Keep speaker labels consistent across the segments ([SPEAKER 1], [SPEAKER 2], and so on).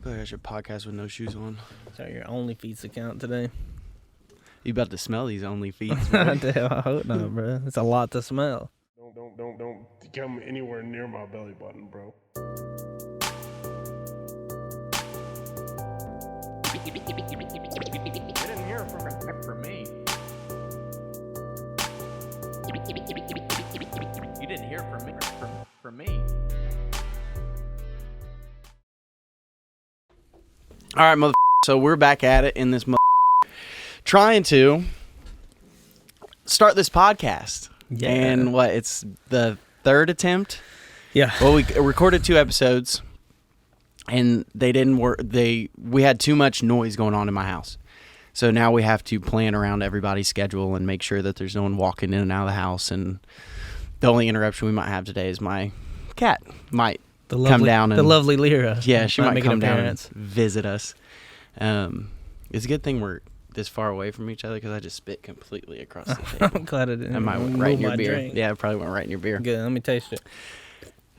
[SPEAKER 1] I should podcast with no shoes on.
[SPEAKER 2] Is that your OnlyFeet account today?
[SPEAKER 1] You about to smell these OnlyFeet?
[SPEAKER 2] Damn, I hope not, bro. It's a lot to smell.
[SPEAKER 3] Don't come anywhere near my belly button, bro.
[SPEAKER 4] You didn't hear from me. You didn't hear from me.
[SPEAKER 1] All right, mother. So we're back at it in this trying to start this podcast.
[SPEAKER 2] Yeah.
[SPEAKER 1] And what? It's the third attempt.
[SPEAKER 2] Yeah.
[SPEAKER 1] Well, we recorded 2 episodes, and they didn't work. We had too much noise going on in my house, so now we have to plan around everybody's schedule and make sure that there's no one walking in and out of the house. And the only interruption we might have today is my cat might come down.
[SPEAKER 2] The lovely Lyra.
[SPEAKER 1] Yeah, she might come down and
[SPEAKER 2] appearance.
[SPEAKER 1] visit us. It's a good thing we're this far away from each other because I just spit completely across the table.
[SPEAKER 2] I'm glad I didn't.
[SPEAKER 1] And mine went right in your
[SPEAKER 2] my
[SPEAKER 1] beer.
[SPEAKER 2] drink.
[SPEAKER 1] Yeah, it probably went right in your beer.
[SPEAKER 2] Good. Let me taste it.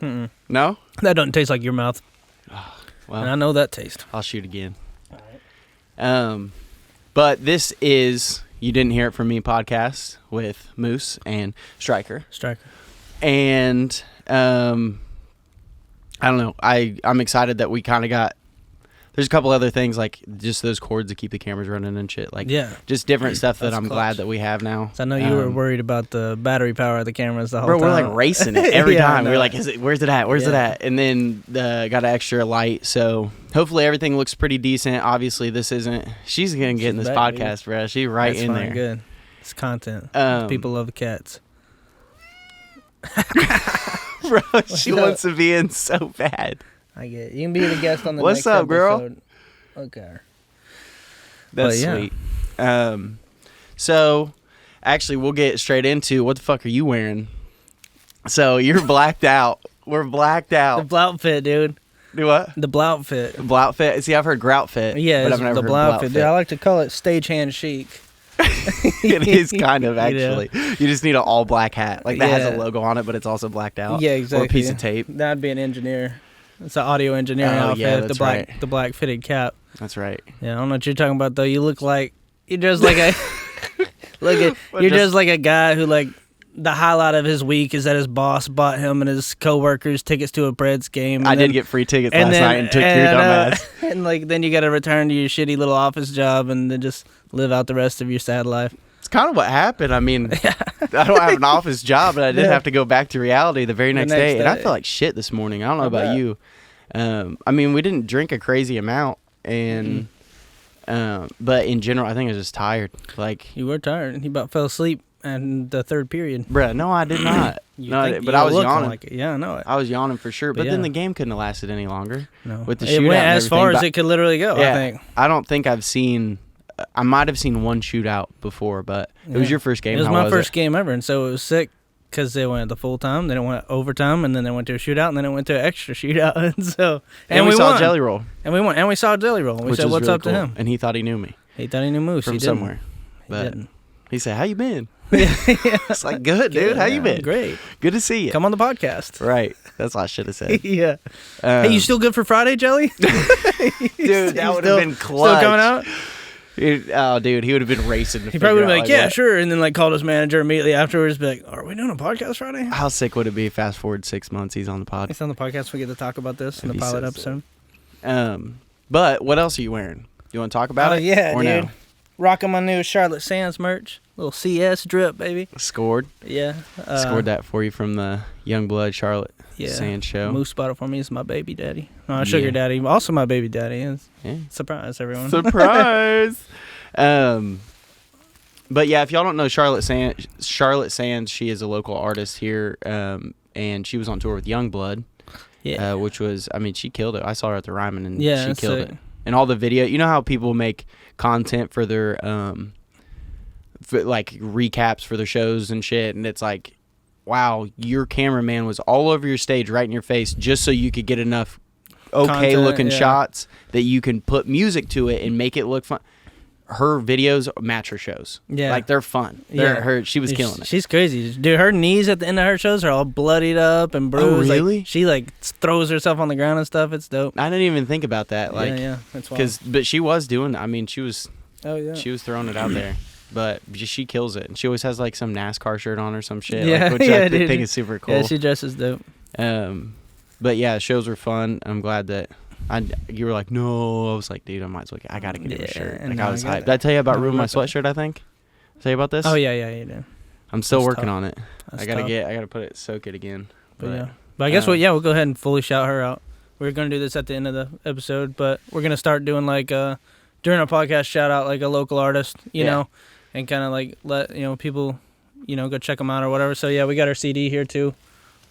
[SPEAKER 2] Mm-mm.
[SPEAKER 1] No?
[SPEAKER 2] That doesn't taste like your mouth.
[SPEAKER 1] Well,
[SPEAKER 2] And I know that taste.
[SPEAKER 1] I'll shoot again.
[SPEAKER 2] All right.
[SPEAKER 1] But this is You Didn't Hear It From Me podcast with Moose and Stryker. And I don't know. I'm excited that we kind of got. There's a couple other things like just those cords to keep the cameras running and shit. Like just different stuff that I'm glad that we have now.
[SPEAKER 2] So I know you were worried about the battery power of the cameras the whole time.
[SPEAKER 1] Bro, we're like racing it every time.
[SPEAKER 2] No.
[SPEAKER 1] We're like, where's it at? Where's it at? And then got an extra light. So hopefully everything looks pretty decent. Obviously this isn't. She's gonna get in this podcast, bro. She's right in there.
[SPEAKER 2] Good. It's content. People love the cats.
[SPEAKER 1] Bro, she wants to be in so bad.
[SPEAKER 2] I get it. You can be the guest on the
[SPEAKER 1] What's
[SPEAKER 2] next
[SPEAKER 1] up, girl?
[SPEAKER 2] episode. Okay.
[SPEAKER 1] That's sweet. So, actually, we'll get straight into what the fuck are you wearing? So, you're blacked out. We're blacked out.
[SPEAKER 2] The blout fit, dude.
[SPEAKER 1] Do what?
[SPEAKER 2] The blout fit.
[SPEAKER 1] Blout fit? See, I've heard grout fit.
[SPEAKER 2] Yeah,
[SPEAKER 1] but
[SPEAKER 2] it's
[SPEAKER 1] I've never
[SPEAKER 2] the
[SPEAKER 1] heard
[SPEAKER 2] blout fit. Dude, I like to call it stagehand chic.
[SPEAKER 1] It is kind of, actually. You just need an all-black hat. Like, that has a logo on it, but it's also blacked out.
[SPEAKER 2] Yeah, exactly.
[SPEAKER 1] Or a piece of tape.
[SPEAKER 2] That'd be an engineer. It's an audio engineering outfit.
[SPEAKER 1] Yeah, that's
[SPEAKER 2] the black fitted cap.
[SPEAKER 1] That's right.
[SPEAKER 2] Yeah, I don't know what you're talking about though. You look like you're just like a you're just like a guy who like the highlight of his week is that his boss bought him and his coworkers tickets to a Preds game.
[SPEAKER 1] I did get free tickets last night and took your dumb ass.
[SPEAKER 2] And like then you got to return to your shitty little office job and then just live out the rest of your sad life.
[SPEAKER 1] It's kind of what happened. I mean, I don't have an office job, but I did have to go back to reality the very next day. And I felt like shit this morning. I don't know about you. I mean, we didn't drink a crazy amount, and but in general, I think I was just tired. Like
[SPEAKER 2] you were tired. He about fell asleep in the third period.
[SPEAKER 1] Bruh, no, I did not. But I was yawning.
[SPEAKER 2] Like it. Yeah, I know it.
[SPEAKER 1] I was yawning for sure. But then the game couldn't have lasted any longer.
[SPEAKER 2] No,
[SPEAKER 1] with the
[SPEAKER 2] it
[SPEAKER 1] shootout
[SPEAKER 2] went
[SPEAKER 1] and
[SPEAKER 2] as far as
[SPEAKER 1] everything.
[SPEAKER 2] it could literally go.
[SPEAKER 1] Yeah,
[SPEAKER 2] I think.
[SPEAKER 1] I don't think I've seen. I might have seen one shootout before, but it was your first game.
[SPEAKER 2] It was
[SPEAKER 1] How
[SPEAKER 2] my
[SPEAKER 1] was
[SPEAKER 2] first game ever, and so it was sick because they went to full time, then it went overtime, and then they went to a shootout, and then it went to an extra shootout, and
[SPEAKER 1] we saw
[SPEAKER 2] won.
[SPEAKER 1] Jelly Roll,
[SPEAKER 2] and we won, and we saw Jelly Roll. And we said, "What's
[SPEAKER 1] really
[SPEAKER 2] up to him?"
[SPEAKER 1] And he thought he knew me.
[SPEAKER 2] He thought he knew Moose
[SPEAKER 1] from
[SPEAKER 2] he didn't.
[SPEAKER 1] somewhere.
[SPEAKER 2] He
[SPEAKER 1] But
[SPEAKER 2] didn't.
[SPEAKER 1] he said, "How you been?"
[SPEAKER 2] Yeah.
[SPEAKER 1] It's like, good, dude. How you been?
[SPEAKER 2] Great.
[SPEAKER 1] Good to see you.
[SPEAKER 2] Come on the podcast.
[SPEAKER 1] Right. That's what I should have said.
[SPEAKER 2] Yeah. Hey, you still good for Friday, Jelly?
[SPEAKER 1] Dude, that would have been clutch.
[SPEAKER 2] Still coming out?
[SPEAKER 1] Dude, he would have been racing.
[SPEAKER 2] He probably would have been like, yeah, sure. And then like called his manager immediately afterwards, be like, are we doing a podcast Friday?
[SPEAKER 1] How sick would it be? Fast forward 6 months, he's on the pod.
[SPEAKER 2] He's on the podcast. We get to talk about this in the pilot episode.
[SPEAKER 1] But what else are you wearing? You want to talk about it?
[SPEAKER 2] Yeah,
[SPEAKER 1] or
[SPEAKER 2] dude.
[SPEAKER 1] No?
[SPEAKER 2] Rocking my new Charlotte Sands merch. Little CS drip, baby.
[SPEAKER 1] Scored.
[SPEAKER 2] Yeah.
[SPEAKER 1] Scored that for you from the Youngblood Charlotte Sands show.
[SPEAKER 2] Moose bought it for me. It's my baby daddy. No, Sugar daddy. Also my baby daddy.
[SPEAKER 1] Yeah.
[SPEAKER 2] Surprise, everyone.
[SPEAKER 1] Surprise. But yeah, if y'all don't know Charlotte Sands, she is a local artist here, and she was on tour with Youngblood. Yeah. Which was, I mean, she killed it. I saw her at the Ryman, and she killed it. And all the video, you know how people make content for their like recaps for their shows and shit, and it's like, wow, your cameraman was all over your stage right in your face just so you could get enough okay looking shots that you can put music to it and make it look fun. her videos match her shows.
[SPEAKER 2] Yeah.
[SPEAKER 1] Like, they're fun. She was killing it.
[SPEAKER 2] She's crazy. Dude, her knees at the end of her shows are all bloodied up and bruised.
[SPEAKER 1] Oh, really?
[SPEAKER 2] Like, she, like, throws herself on the ground and stuff. It's dope.
[SPEAKER 1] I didn't even think about that. Like,
[SPEAKER 2] yeah. That's wild.
[SPEAKER 1] But she was doing, I mean, she was
[SPEAKER 2] she
[SPEAKER 1] was throwing it out there. But she kills it. And she always has, like, some NASCAR shirt on or some shit.
[SPEAKER 2] Yeah,
[SPEAKER 1] like, which I think is super cool.
[SPEAKER 2] Yeah, she dresses dope.
[SPEAKER 1] But, yeah, shows were fun. I'm glad that you were like, no. I was like, dude, I might as well. I got to get him a shirt. Like, I was hyped. Did I tell you about ruining my sweatshirt, I think? Tell you about this?
[SPEAKER 2] Oh, yeah, you did.
[SPEAKER 1] I'm still working on it.
[SPEAKER 2] That's
[SPEAKER 1] I gotta put it, soak it again.
[SPEAKER 2] But I guess we'll go ahead and fully shout her out. We're gonna do this at the end of the episode, but we're gonna start doing like during our podcast shout out like a local artist, you know, and kind of like let people go check them out or whatever. So yeah, we got our CD here too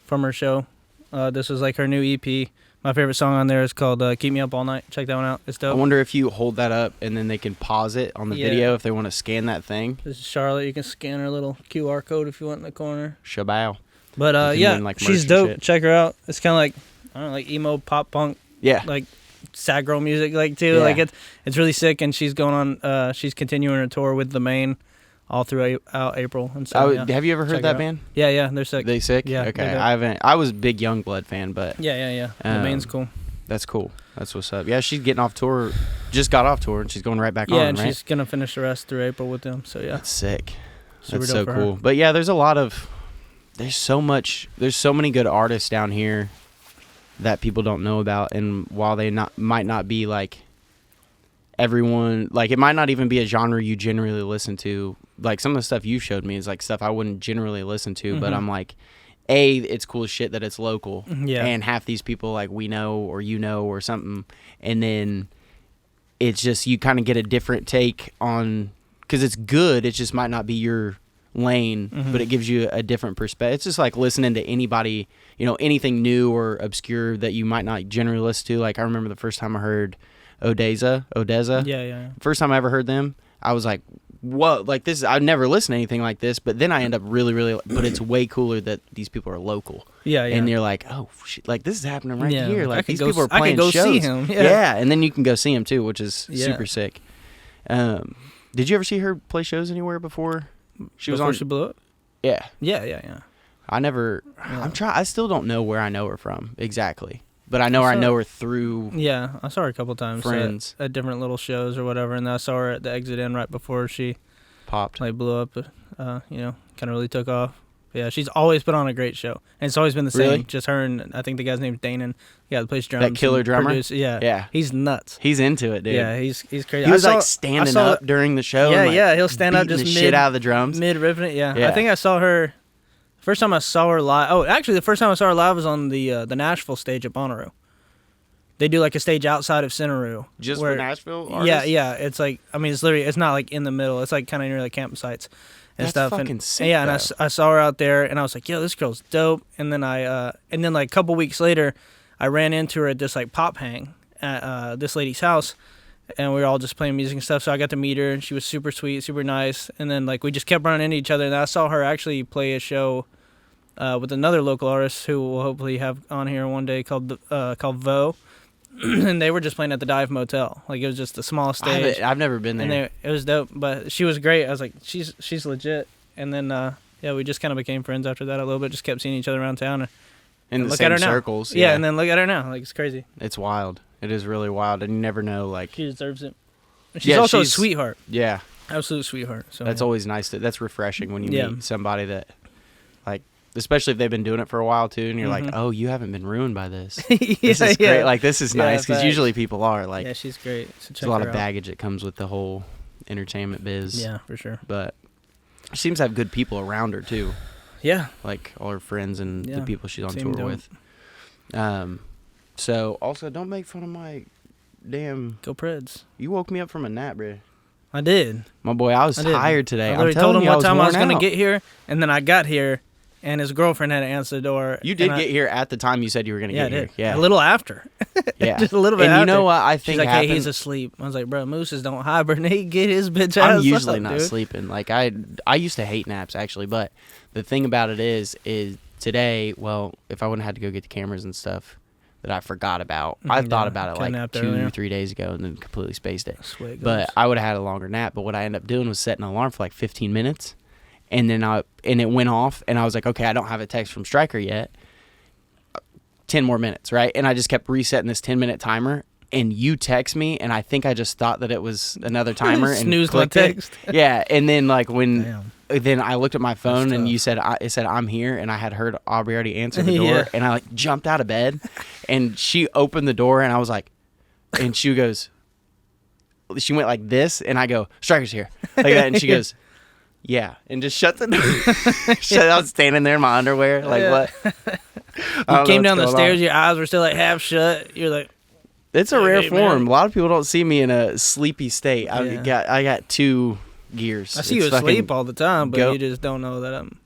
[SPEAKER 2] from her show. This is like her new EP. My favorite song on there is called Keep Me Up All Night. Check that one out. It's dope.
[SPEAKER 1] I wonder if you hold that up and then they can pause it on the video if they want to scan that thing.
[SPEAKER 2] This is Charlotte. You can scan her little QR code if you want in the corner.
[SPEAKER 1] Shabow.
[SPEAKER 2] But she's dope. Check her out. It's kind of like, I don't know, like emo pop punk.
[SPEAKER 1] Yeah.
[SPEAKER 2] Like sad girl music like too.
[SPEAKER 1] Yeah.
[SPEAKER 2] Like it's really sick, and she's going on she's continuing her tour with The Main all throughout April. And so
[SPEAKER 1] have you ever heard that band?
[SPEAKER 2] Yeah, they're sick.
[SPEAKER 1] They sick?
[SPEAKER 2] Yeah.
[SPEAKER 1] Okay. I haven't. I was a big Youngblood fan, but
[SPEAKER 2] yeah. The Main's cool.
[SPEAKER 1] That's cool. That's what's up. Yeah, she's getting off tour. Just got off tour, and she's going right back on.
[SPEAKER 2] Yeah, and
[SPEAKER 1] right?
[SPEAKER 2] she's gonna finish the rest through April with them. So yeah,
[SPEAKER 1] that's sick.
[SPEAKER 2] Super
[SPEAKER 1] that's
[SPEAKER 2] dope
[SPEAKER 1] so
[SPEAKER 2] for
[SPEAKER 1] cool.
[SPEAKER 2] her.
[SPEAKER 1] But yeah, there's so many good artists down here that people don't know about, and while they might not be like everyone, like it might not even be a genre you generally listen to. Like some of the stuff you showed me is like stuff I wouldn't generally listen to, but I'm like, it's cool as shit that it's local.
[SPEAKER 2] Yeah.
[SPEAKER 1] And half these people like we know or or something, and then it's just you kind of get a different take on, because it's good. It just might not be your lane, but it gives you a different perspective. It's just like listening to anybody, anything new or obscure that you might not generally listen to. Like I remember the first time I heard Odessa.
[SPEAKER 2] Yeah.
[SPEAKER 1] First time I ever heard them, I was like, whoa, like this, I've never listened to anything like this, but then I end up really, but it's way cooler that these people are local.
[SPEAKER 2] Yeah.
[SPEAKER 1] And you're like, oh, shit, like this is happening right here. Like these people are
[SPEAKER 2] I
[SPEAKER 1] playing
[SPEAKER 2] can go
[SPEAKER 1] shows.
[SPEAKER 2] see him.
[SPEAKER 1] Yeah, and then you can go see him too, which is super sick. Did you ever see her play shows anywhere before? She
[SPEAKER 2] blew up?
[SPEAKER 1] Yeah.
[SPEAKER 2] Yeah.
[SPEAKER 1] I never, I still don't know where I know her from exactly. But I know her through.
[SPEAKER 2] Yeah, I saw her a couple times.
[SPEAKER 1] Friends
[SPEAKER 2] at different little shows or whatever, and I saw her at the Exit Inn right before she
[SPEAKER 1] popped,
[SPEAKER 2] like blew up. Kind of really took off. But yeah, she's always put on a great show, and it's always been the same.
[SPEAKER 1] Really?
[SPEAKER 2] Just her and I think the guy's name's Danon. Yeah, that plays drums.
[SPEAKER 1] That killer drummer.
[SPEAKER 2] Yeah, he's nuts.
[SPEAKER 1] He's into it, dude.
[SPEAKER 2] Yeah, he's crazy.
[SPEAKER 1] He was like standing up during the show.
[SPEAKER 2] Yeah, he'll stand up just
[SPEAKER 1] the shit out of the drums,
[SPEAKER 2] mid ripping it. Yeah, I think I saw her. First time I saw her live. Oh, actually, the first time I saw her live was on the Nashville stage at Bonnaroo. They do like a stage outside of Centeroo.
[SPEAKER 1] Just for Nashville artists?
[SPEAKER 2] Yeah. It's like, I mean, it's not like in the middle. It's like kind of near the campsites and stuff.
[SPEAKER 1] That's fucking sick.
[SPEAKER 2] Yeah, and I saw her out there, and I was like, yo, this girl's dope. And then like a couple weeks later, I ran into her at this like pop hang at this lady's house, and we were all just playing music and stuff. So I got to meet her, and she was super sweet, super nice. And then like we just kept running into each other, and I saw her actually play a show with another local artist who we'll hopefully have on here one day called Vo. And they were just playing at the Dive Motel. Like, it was just the smallest stage.
[SPEAKER 1] I've never been there.
[SPEAKER 2] And it was dope, but she was great. I was like, she's legit. And then, we just kind of became friends after that a little bit. Just kept seeing each other around town.
[SPEAKER 1] In the
[SPEAKER 2] look
[SPEAKER 1] same
[SPEAKER 2] at her
[SPEAKER 1] circles.
[SPEAKER 2] Yeah, and then look at her now. Like, it's crazy.
[SPEAKER 1] It's wild. It is really wild. And you never know, like...
[SPEAKER 2] She deserves it. And she's also a sweetheart.
[SPEAKER 1] Yeah.
[SPEAKER 2] Absolute sweetheart. So
[SPEAKER 1] that's always nice. That's refreshing when you meet somebody that, like... Especially if they've been doing it for a while too, and you're like, "Oh, you haven't been ruined by this." This is great. Like, this is nice because usually people are like,
[SPEAKER 2] "Yeah, she's great." So
[SPEAKER 1] there's a lot of baggage that comes with the whole entertainment biz.
[SPEAKER 2] Yeah, for sure.
[SPEAKER 1] But she seems to have good people around her too.
[SPEAKER 2] Yeah,
[SPEAKER 1] like all her friends and the people she's on tour
[SPEAKER 2] dope.
[SPEAKER 1] with. So also, don't make fun of my damn.
[SPEAKER 2] Go Preds.
[SPEAKER 1] You woke me up from a nap, bro.
[SPEAKER 2] I did.
[SPEAKER 1] My boy, I was tired today.
[SPEAKER 2] I told him what time I was going to get here, and then I got here. And his girlfriend had to answer the door.
[SPEAKER 1] You did get here at the time you said you were going to get here. Yeah,
[SPEAKER 2] a little after.
[SPEAKER 1] Yeah,
[SPEAKER 2] just a little bit
[SPEAKER 1] and
[SPEAKER 2] after.
[SPEAKER 1] You know what I think?
[SPEAKER 2] She's like,
[SPEAKER 1] happened?
[SPEAKER 2] "Hey, he's asleep." I was like, "Bro, mooses don't hibernate. Get his bitch ass."
[SPEAKER 1] I'm usually not
[SPEAKER 2] dude.
[SPEAKER 1] sleeping. Like I used to hate naps actually, but the thing about it is today. Well, if I wouldn't have had to go get the cameras and stuff, that I forgot about. I thought about it like 2-3 days ago and then completely spaced it. But I would have had a longer nap. But what I ended up doing was setting an alarm for like 15 minutes. And then it went off, and I was like, okay, I don't have a text from Stryker yet. 10 more minutes, right? And I just kept resetting this 10-minute timer, and you text me, and I think I just thought that it was another timer and
[SPEAKER 2] snooze my text.
[SPEAKER 1] Yeah, and then like then I looked at my phone, and you said it said I'm here, and I had heard Aubrey already answer the door, and I like jumped out of bed, and she opened the door, and I was like, and she goes, she went like this, and I go, Stryker's here, like that, and she goes, yeah, and just shut the door. I was standing there in my underwear, like what?
[SPEAKER 2] You came down the stairs, your eyes were still like half shut. You're like,
[SPEAKER 1] it's a rare form. A lot of people don't see me in a sleepy state. I got 2 gears.
[SPEAKER 2] I see you asleep all the time, but you just don't know that I'm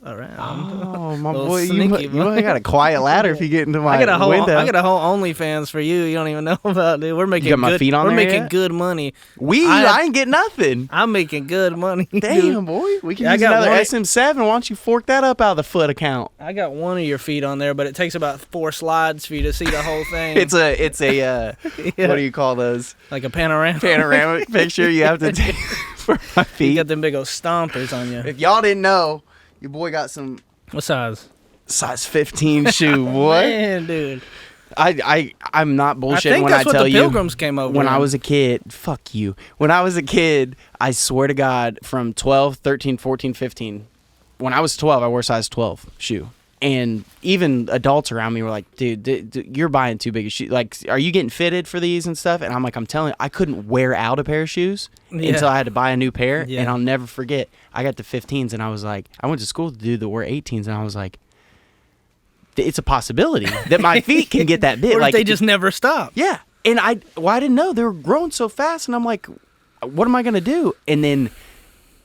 [SPEAKER 2] around.
[SPEAKER 1] Oh, my boy, you got a quiet ladder if you get into my window.
[SPEAKER 2] I got a whole OnlyFans for you. You don't even know about it. We're making
[SPEAKER 1] my feet on there
[SPEAKER 2] making
[SPEAKER 1] yet?
[SPEAKER 2] Good money.
[SPEAKER 1] I ain't get nothing.
[SPEAKER 2] I'm making good money.
[SPEAKER 1] Damn, boy. We can use another SM7. Why don't you fork that up out of the foot account?
[SPEAKER 2] I got one of your feet on there, but it takes about 4 slides for you to see the whole thing.
[SPEAKER 1] It's a what do you call those?
[SPEAKER 2] Like a panoramic
[SPEAKER 1] picture you have to take for my feet.
[SPEAKER 2] You got them big old stompers on you.
[SPEAKER 1] If y'all didn't know, your boy got some.
[SPEAKER 2] What size?
[SPEAKER 1] Size 15 shoe, boy.
[SPEAKER 2] Man, dude.
[SPEAKER 1] I'm not bullshitting when I tell you.
[SPEAKER 2] I think that's what the Pilgrims came over.
[SPEAKER 1] When I was a kid, fuck you. When I was a kid, I swear to God, from 12, 13, 14, 15, when I was 12, I wore size 12 shoe. And even adults around me were like, dude, you're buying too big a shoe. Like, are you getting fitted for these and stuff? And I'm like, I'm telling you, I couldn't wear out a pair of shoes until I had to buy a new pair. Yeah. And I'll never forget, I got the 15s, and I was like, I went to school to do the wear 18s, and I was like, it's a possibility that my feet can get that big.
[SPEAKER 2] Or
[SPEAKER 1] like
[SPEAKER 2] they just never stop.
[SPEAKER 1] Yeah. And I didn't know. They were growing so fast, and I'm like, what am I going to do? And then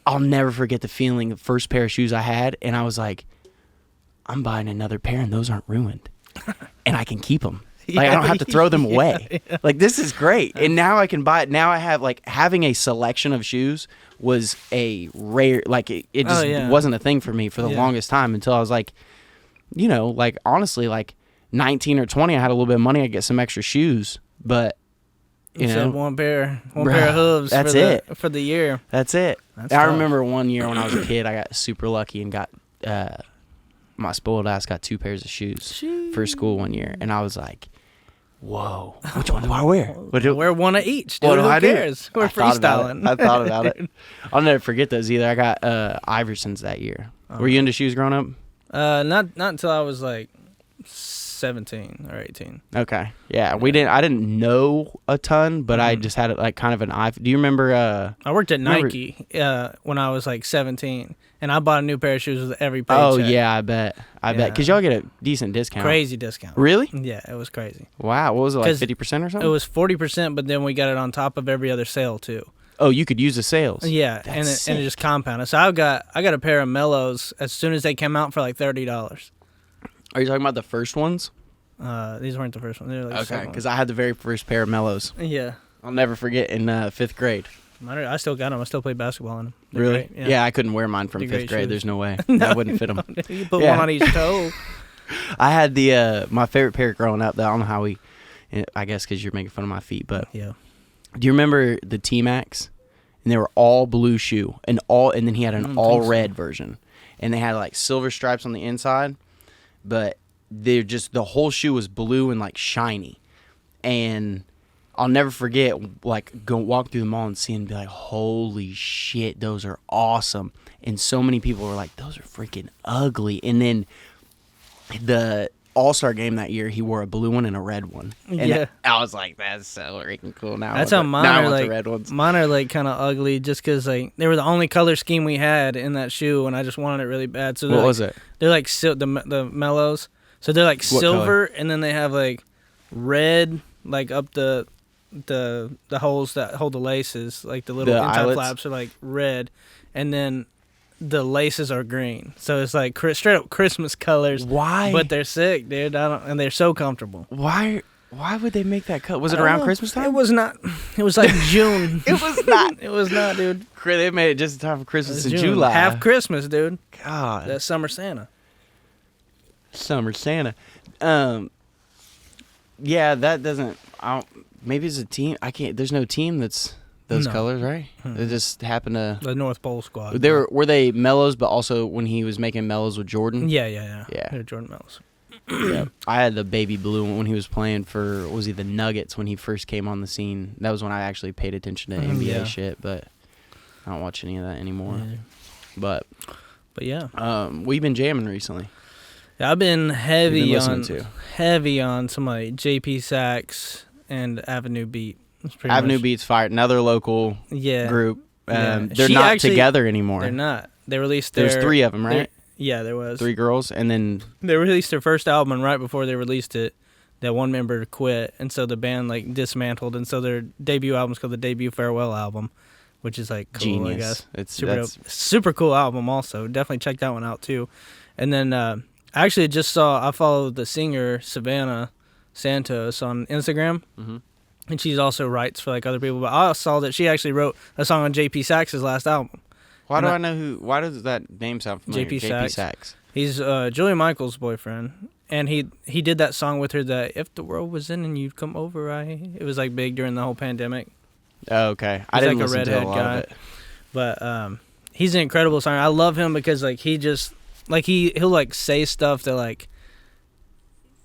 [SPEAKER 1] I'll never forget the feeling, the first pair of shoes I had, and I was like, I'm buying another pair, and those aren't ruined, and I can keep them. Like, I don't have to throw them away. Yeah. Like, this is great. And now I can buy it. Now I have, like, having a selection of shoes was a rare, like, it just wasn't a thing for me for the longest time until I was like, you know, like, honestly, like 19 or 20, I had a little bit of money. I get some extra shoes, but you know,
[SPEAKER 2] one pair of hooves.
[SPEAKER 1] That's
[SPEAKER 2] for the year.
[SPEAKER 1] That's it. I remember one year when I was a kid, I got super lucky and got, my spoiled ass got 2 pairs of shoes for school one year, and I was like, "Whoa, which one do I wear?
[SPEAKER 2] Wear one of each. Dude.
[SPEAKER 1] What do
[SPEAKER 2] Who
[SPEAKER 1] I
[SPEAKER 2] cares?
[SPEAKER 1] do?
[SPEAKER 2] We're freestyling."
[SPEAKER 1] I thought about it. I'll never forget those either. I got Iversons that year. Were you into shoes growing up?
[SPEAKER 2] Not until I was like 17 or 18.
[SPEAKER 1] Okay, yeah, I didn't know a ton, but I just had like kind of an eye. Do you remember?
[SPEAKER 2] I worked at Nike when I was like 17. And I bought a new pair of shoes with every paycheck.
[SPEAKER 1] Oh, yeah, I bet. Because y'all get a decent discount.
[SPEAKER 2] Crazy discount.
[SPEAKER 1] Really?
[SPEAKER 2] Yeah, it was crazy.
[SPEAKER 1] Wow. What was it, like 50% or something?
[SPEAKER 2] It was 40%, but then we got it on top of every other sale, too.
[SPEAKER 1] Oh, you could use the sales.
[SPEAKER 2] Yeah, and it just compounded. So I got a pair of Mellows as soon as they came out for like $30.
[SPEAKER 1] Are you talking about the first ones?
[SPEAKER 2] These weren't the first ones. They were like
[SPEAKER 1] okay, because I had the very first pair of Mellows.
[SPEAKER 2] Yeah.
[SPEAKER 1] I'll never forget in 5th grade.
[SPEAKER 2] I still got them. I still play basketball in them. They're
[SPEAKER 1] really?
[SPEAKER 2] Great.
[SPEAKER 1] Yeah, I couldn't wear mine from 5th grade. Shoes. There's no way.
[SPEAKER 2] No,
[SPEAKER 1] I wouldn't fit them.
[SPEAKER 2] You put one on each toe.
[SPEAKER 1] I had the my favorite pair growing up. I don't know how I guess because you're making fun of my feet, but
[SPEAKER 2] yeah.
[SPEAKER 1] Do you remember the T-Max? And they were all blue shoe, and then he had an all red version, and they had like silver stripes on the inside, but they're just the whole shoe was blue and like shiny, and I'll never forget, like, walk through the mall and see and be like, holy shit, those are awesome. And so many people were like, those are freaking ugly. And then the All-Star game that year, he wore a blue one and a red one. And I was like, that's so freaking cool.
[SPEAKER 2] That's how mine are, like, the red ones. Mine are, like, kind of ugly just because, like, they were the only color scheme we had in that shoe, and I just wanted it really bad. So
[SPEAKER 1] what was it?
[SPEAKER 2] They're, like, the Mellows. So they're, like, silver, and then they have, like, red, like, up the holes that hold the laces, like the little inside flaps are like red, and then the laces are green. So it's like straight up Christmas colors.
[SPEAKER 1] Why?
[SPEAKER 2] But they're sick, dude. And they're so comfortable.
[SPEAKER 1] Why would they make that cut? Was it around Christmas time?
[SPEAKER 2] It was not. It was like June.
[SPEAKER 1] It was not.
[SPEAKER 2] It was not, dude.
[SPEAKER 1] They made it just in time for Christmas in
[SPEAKER 2] June.
[SPEAKER 1] July.
[SPEAKER 2] Half Christmas, dude.
[SPEAKER 1] God.
[SPEAKER 2] That's Summer Santa.
[SPEAKER 1] Summer Santa. Yeah, that doesn't. Maybe it's a team. I can't. There's no team that's those colors, right? They just happen to.
[SPEAKER 2] The North Pole squad.
[SPEAKER 1] Were they mellows, but also when he was making mellows with Jordan.
[SPEAKER 2] Yeah. They're Jordan mellows.
[SPEAKER 1] Yeah, I had the baby blue one when he was playing for. Was he the Nuggets when he first came on the scene? That was when I actually paid attention to NBA shit, but I don't watch any of that anymore. Yeah. But yeah, we've been jamming recently.
[SPEAKER 2] Yeah, I've been heavy on some like JP Sax and Avenue Beat.
[SPEAKER 1] Avenue Beat's fire. Another local group. They're not actually, together anymore.
[SPEAKER 2] They're not. They released
[SPEAKER 1] There's 3 of them, right?
[SPEAKER 2] Yeah, there was
[SPEAKER 1] 3 girls, and then
[SPEAKER 2] they released their first album, and right before they released it, that one member quit, and so the band like dismantled, and so their debut album's called the Debut Farewell album, which is like cool. Genius. I guess it's super cool album. Also, definitely check that one out too. And then I actually I followed the singer Savannah Santos on Instagram, and she also writes for like other people. But I saw that she actually wrote a song on JP Sax's last album.
[SPEAKER 1] Why does that name sound familiar? JP Sax.
[SPEAKER 2] He's Julia Michaels' boyfriend, and he did that song with her that If the World Was In and You'd Come Over, it was like big during the whole pandemic.
[SPEAKER 1] Oh, okay. I didn't listen to a lot of it.
[SPEAKER 2] But he's an incredible singer. I love him because like he just like he'll like say stuff that like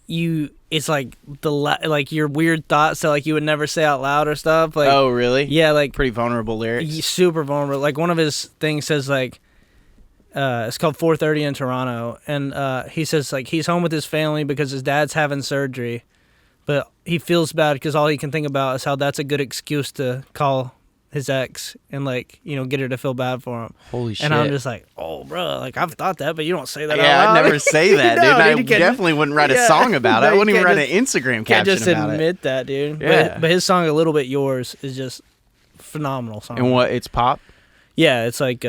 [SPEAKER 2] it's like like your weird thoughts that like you would never say out loud or stuff. Like,
[SPEAKER 1] oh, really?
[SPEAKER 2] Yeah, like
[SPEAKER 1] pretty vulnerable lyrics.
[SPEAKER 2] Super vulnerable. Like one of his things says like, it's called 4:30 in Toronto, and he says like he's home with his family because his dad's having surgery, but he feels bad because all he can think about is how that's a good excuse to call his ex and like get her to feel bad for him.
[SPEAKER 1] Holy shit!
[SPEAKER 2] And I'm just like, oh, bro, like I've thought that, but you don't say that.
[SPEAKER 1] Yeah,
[SPEAKER 2] out loud.
[SPEAKER 1] I'd never say that, dude. I definitely wouldn't write a song about it. I wouldn't even write an Instagram caption about it.
[SPEAKER 2] Can't just admit that, dude.
[SPEAKER 1] Yeah.
[SPEAKER 2] But his song "A Little Bit Yours" is just phenomenal song.
[SPEAKER 1] And what? It's pop.
[SPEAKER 2] Yeah, it's like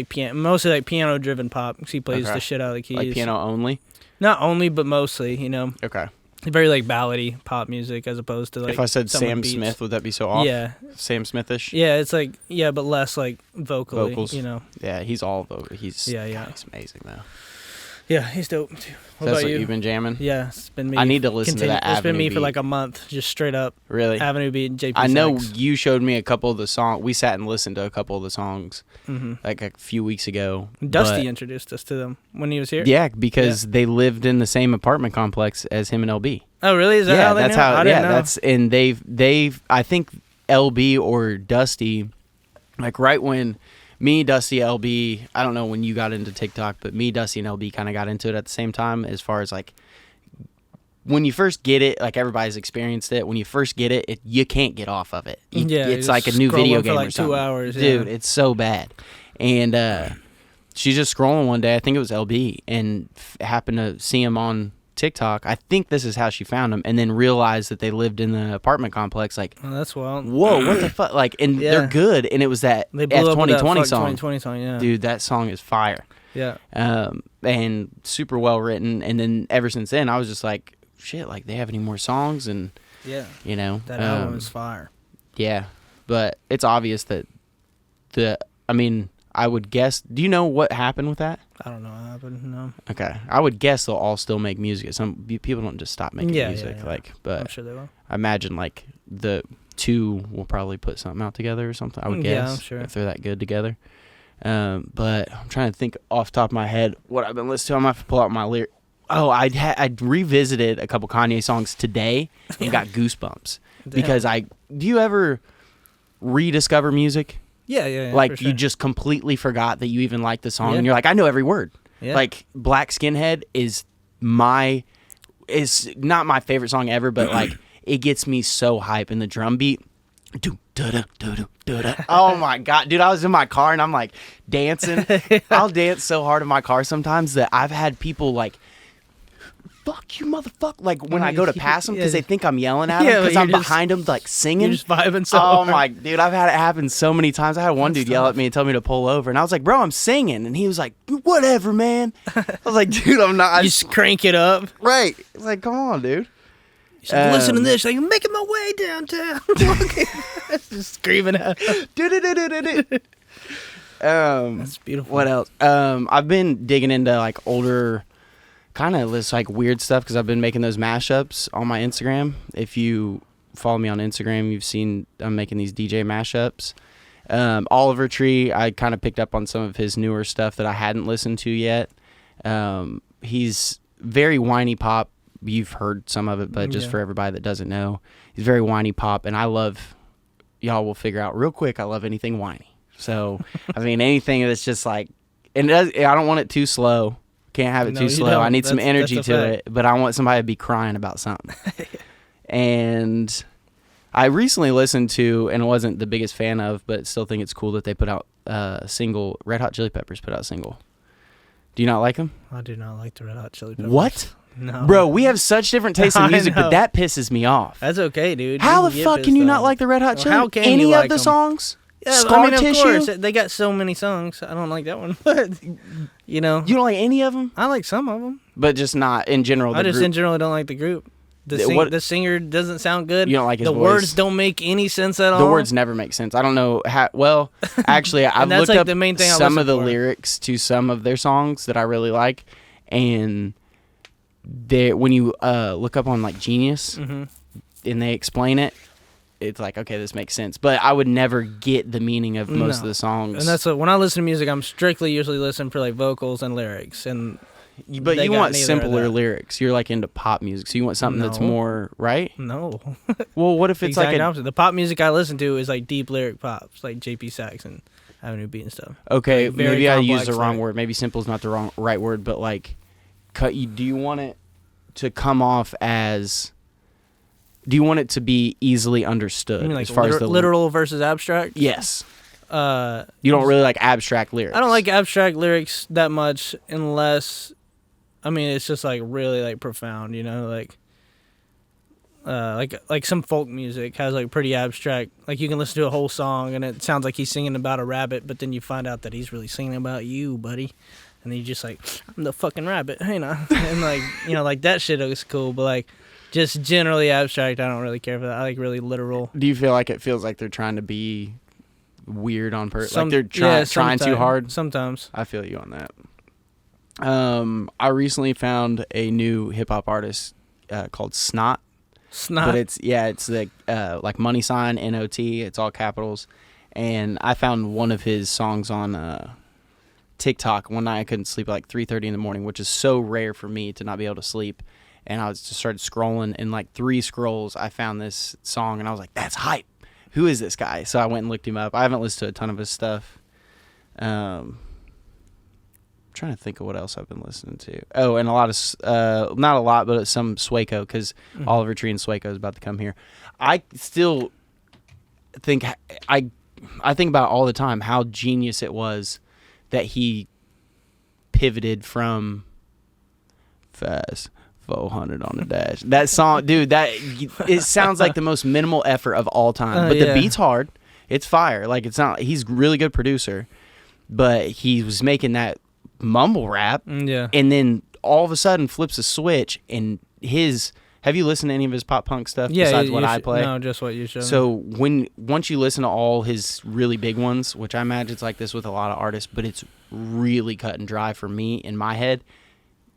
[SPEAKER 2] piano, mostly like piano driven pop. He plays the shit out of the keys.
[SPEAKER 1] Like piano only.
[SPEAKER 2] Not only, but mostly.
[SPEAKER 1] Okay.
[SPEAKER 2] Very like ballady pop music as opposed to like.
[SPEAKER 1] If I said Sam Smith, would that be so off?
[SPEAKER 2] Yeah.
[SPEAKER 1] Sam Smithish.
[SPEAKER 2] Yeah, it's like but less like
[SPEAKER 1] vocals. Yeah, he's all vocal.
[SPEAKER 2] He's
[SPEAKER 1] amazing though.
[SPEAKER 2] Yeah, he's dope too. What
[SPEAKER 1] That's
[SPEAKER 2] about
[SPEAKER 1] what
[SPEAKER 2] you?
[SPEAKER 1] You've been jamming?
[SPEAKER 2] Yeah, it's been me.
[SPEAKER 1] I need to listen to that Avenue Beat.
[SPEAKER 2] It's been me for like a month, just straight up.
[SPEAKER 1] Really?
[SPEAKER 2] Avenue Beat and JP
[SPEAKER 1] I know
[SPEAKER 2] Sax.
[SPEAKER 1] you showed me a couple of the songs. We sat and listened to a couple of the songs like a few weeks ago.
[SPEAKER 2] Dusty introduced us to them when he was here.
[SPEAKER 1] Yeah, because they lived in the same apartment complex as him and LB.
[SPEAKER 2] Oh, really? Is that how they know? I didn't know.
[SPEAKER 1] And they've I think LB or Dusty, like right when me, Dusty, LB, I don't know when you got into TikTok, but me, Dusty, and LB kind of got into it at the same time as far as like when you first get it, like everybody's experienced it. When you first get it, you can't get off of it. It's like a new video game
[SPEAKER 2] for like
[SPEAKER 1] or something.
[SPEAKER 2] 2 hours.
[SPEAKER 1] Dude, it's so bad. And she's just scrolling one day, I think it was LB, and happened to see him on TikTok. I think this is how she found him, and then realized that they lived in the apartment complex. Like,
[SPEAKER 2] oh, that's wild.
[SPEAKER 1] Whoa, what the fuck? Like, and they're good. And it was that F2020 song.
[SPEAKER 2] 2020 song, yeah.
[SPEAKER 1] Dude, that song is fire.
[SPEAKER 2] Yeah.
[SPEAKER 1] And super well written. And then ever since then, I was just like, shit. Like, they have any more songs? And
[SPEAKER 2] that album is fire.
[SPEAKER 1] Yeah, but it's obvious that I would guess. Do you know what happened with that?
[SPEAKER 2] I don't know what happened. No.
[SPEAKER 1] Okay, I would guess they'll all still make music. Some people don't just stop making music.
[SPEAKER 2] Yeah.
[SPEAKER 1] Like, but
[SPEAKER 2] I'm sure they will.
[SPEAKER 1] I imagine like the two will probably put something out together or something. I would guess.
[SPEAKER 2] Yeah, I'm sure.
[SPEAKER 1] If they're that good together. But I'm trying to think off the top of my head what I've been listening to. I'm gonna have to pull out my lyric. Oh, I'd revisited a couple Kanye songs today and got goosebumps because do you ever rediscover music?
[SPEAKER 2] Yeah.
[SPEAKER 1] Like
[SPEAKER 2] for sure.
[SPEAKER 1] you just completely forgot that you even liked the song, and you're like, I know every word. Yeah. Like Black Skinhead is not my favorite song ever, but like it gets me so hype, and the drum beat. Oh my god, dude! I was in my car and I'm like dancing. I'll dance so hard in my car sometimes that I've had people like, fuck you, motherfucker. Like when I go to pass them because they think I'm yelling at them because I'm behind them like singing.
[SPEAKER 2] You're just vibing so
[SPEAKER 1] hard.
[SPEAKER 2] hard.
[SPEAKER 1] My dude, I've had it happen so many times. I had one dude yell at me and tell me to pull over, and I was like, bro, I'm singing, and he was like, whatever, man. I was like, dude, I'm not.
[SPEAKER 2] You just crank it up.
[SPEAKER 1] Right. It's like, come on, dude.
[SPEAKER 2] Listen to this. Like, making my way downtown. Just screaming out.
[SPEAKER 1] That's
[SPEAKER 2] beautiful.
[SPEAKER 1] What else? I've been digging into like older kind of this like weird stuff because I've been making those mashups on my Instagram. If you follow me on Instagram, you've seen I'm making these DJ mashups. Oliver Tree, I kind of picked up on some of his newer stuff that I hadn't listened to yet. He's very whiny pop. You've heard some of it, but just for everybody that doesn't know, he's very whiny pop, and I love, y'all will figure out real quick, I love anything whiny. So, I mean, anything that's just like, and I don't want it too slow. Can't have it too slow. I need some energy to it, but I want somebody to be crying about something. And I recently listened to, and wasn't the biggest fan of, but still think it's cool that they put out a single. Red Hot Chili Peppers put out a single. Do you not like them?
[SPEAKER 2] I do not like the Red Hot Chili Peppers.
[SPEAKER 1] What?
[SPEAKER 2] No.
[SPEAKER 1] Bro, we have such different tastes in music, but that pisses me off.
[SPEAKER 2] That's okay, dude.
[SPEAKER 1] How the fuck can you not like the Red Hot Chili?
[SPEAKER 2] How can
[SPEAKER 1] any
[SPEAKER 2] you like
[SPEAKER 1] of the
[SPEAKER 2] them?
[SPEAKER 1] songs?
[SPEAKER 2] Yeah,
[SPEAKER 1] Scar Tissue?
[SPEAKER 2] Of course. They got so many songs. I don't like that one. But, you know.
[SPEAKER 1] You don't like any of them?
[SPEAKER 2] I like some of them.
[SPEAKER 1] But just not in general.
[SPEAKER 2] I just in general don't like the group. The singer doesn't sound good.
[SPEAKER 1] You don't like his voice.
[SPEAKER 2] The words don't make any sense at all.
[SPEAKER 1] The words never make sense. I don't know how. Well, actually, I've looked up
[SPEAKER 2] the main thing
[SPEAKER 1] some of the lyrics to some of their songs that I really like, and when you look up on like Genius and they explain it, it's like, okay, this makes sense. But I would never get the meaning of most of the songs.
[SPEAKER 2] And that's when I listen to music, I'm strictly usually listening for like vocals and lyrics.
[SPEAKER 1] But you want simpler lyrics. You're like into pop music, so you want something that's more, right?
[SPEAKER 2] No.
[SPEAKER 1] Well, what if it's like
[SPEAKER 2] opposite. The pop music I listen to is like deep lyric pops, like JP Sax and Avenue B and stuff.
[SPEAKER 1] Okay,
[SPEAKER 2] like
[SPEAKER 1] maybe I used the wrong word. Maybe simple is not the right word, but like, do you want it to come off as? Do you want it to be easily understood?
[SPEAKER 2] You mean like
[SPEAKER 1] as far as the
[SPEAKER 2] literal versus abstract?
[SPEAKER 1] Yes. You don't really like abstract lyrics.
[SPEAKER 2] I don't like abstract lyrics that much unless, I mean, it's just like really like profound, you know, like some folk music has like pretty abstract. Like you can listen to a whole song and it sounds like he's singing about a rabbit, but then you find out that he's really singing about you, buddy. And then you're just like, I'm the fucking rabbit, you know. And like, you know, like that shit looks cool, but like. Just generally abstract, I don't really care for that. I like really literal.
[SPEAKER 1] Do you feel like it feels like they're trying to be weird on purpose? Like they're trying too hard?
[SPEAKER 2] Sometimes.
[SPEAKER 1] I feel you on that. I recently found a new hip-hop artist called Snot.
[SPEAKER 2] Snot?
[SPEAKER 1] But it's like money sign, N-O-T. It's all capitals. And I found one of his songs on TikTok. One night I couldn't sleep at like 3:30 in the morning, which is so rare for me to not be able to sleep. And I just started scrolling, and like 3 scrolls, I found this song, and I was like, that's hype. Who is this guy? So I went and looked him up. I haven't listened to a ton of his stuff. I'm trying to think of what else I've been listening to. Oh, and a lot of, not a lot, but some Swaco, because Oliver Tree and Swaco is about to come here. I still think, I think about all the time how genius it was that he pivoted from Fast 400 on the dash. That song, dude, it sounds like the most minimal effort of all time. But the beat's hard. It's fire. Like it's not. He's a really good producer, but he was making that mumble rap.
[SPEAKER 2] Yeah.
[SPEAKER 1] And then all of a sudden flips a switch and have you listened to any of his pop punk stuff besides what I play?
[SPEAKER 2] No, just what you showed.
[SPEAKER 1] So once you listen to all his really big ones, which I imagine it's like this with a lot of artists, but it's really cut and dry for me in my head.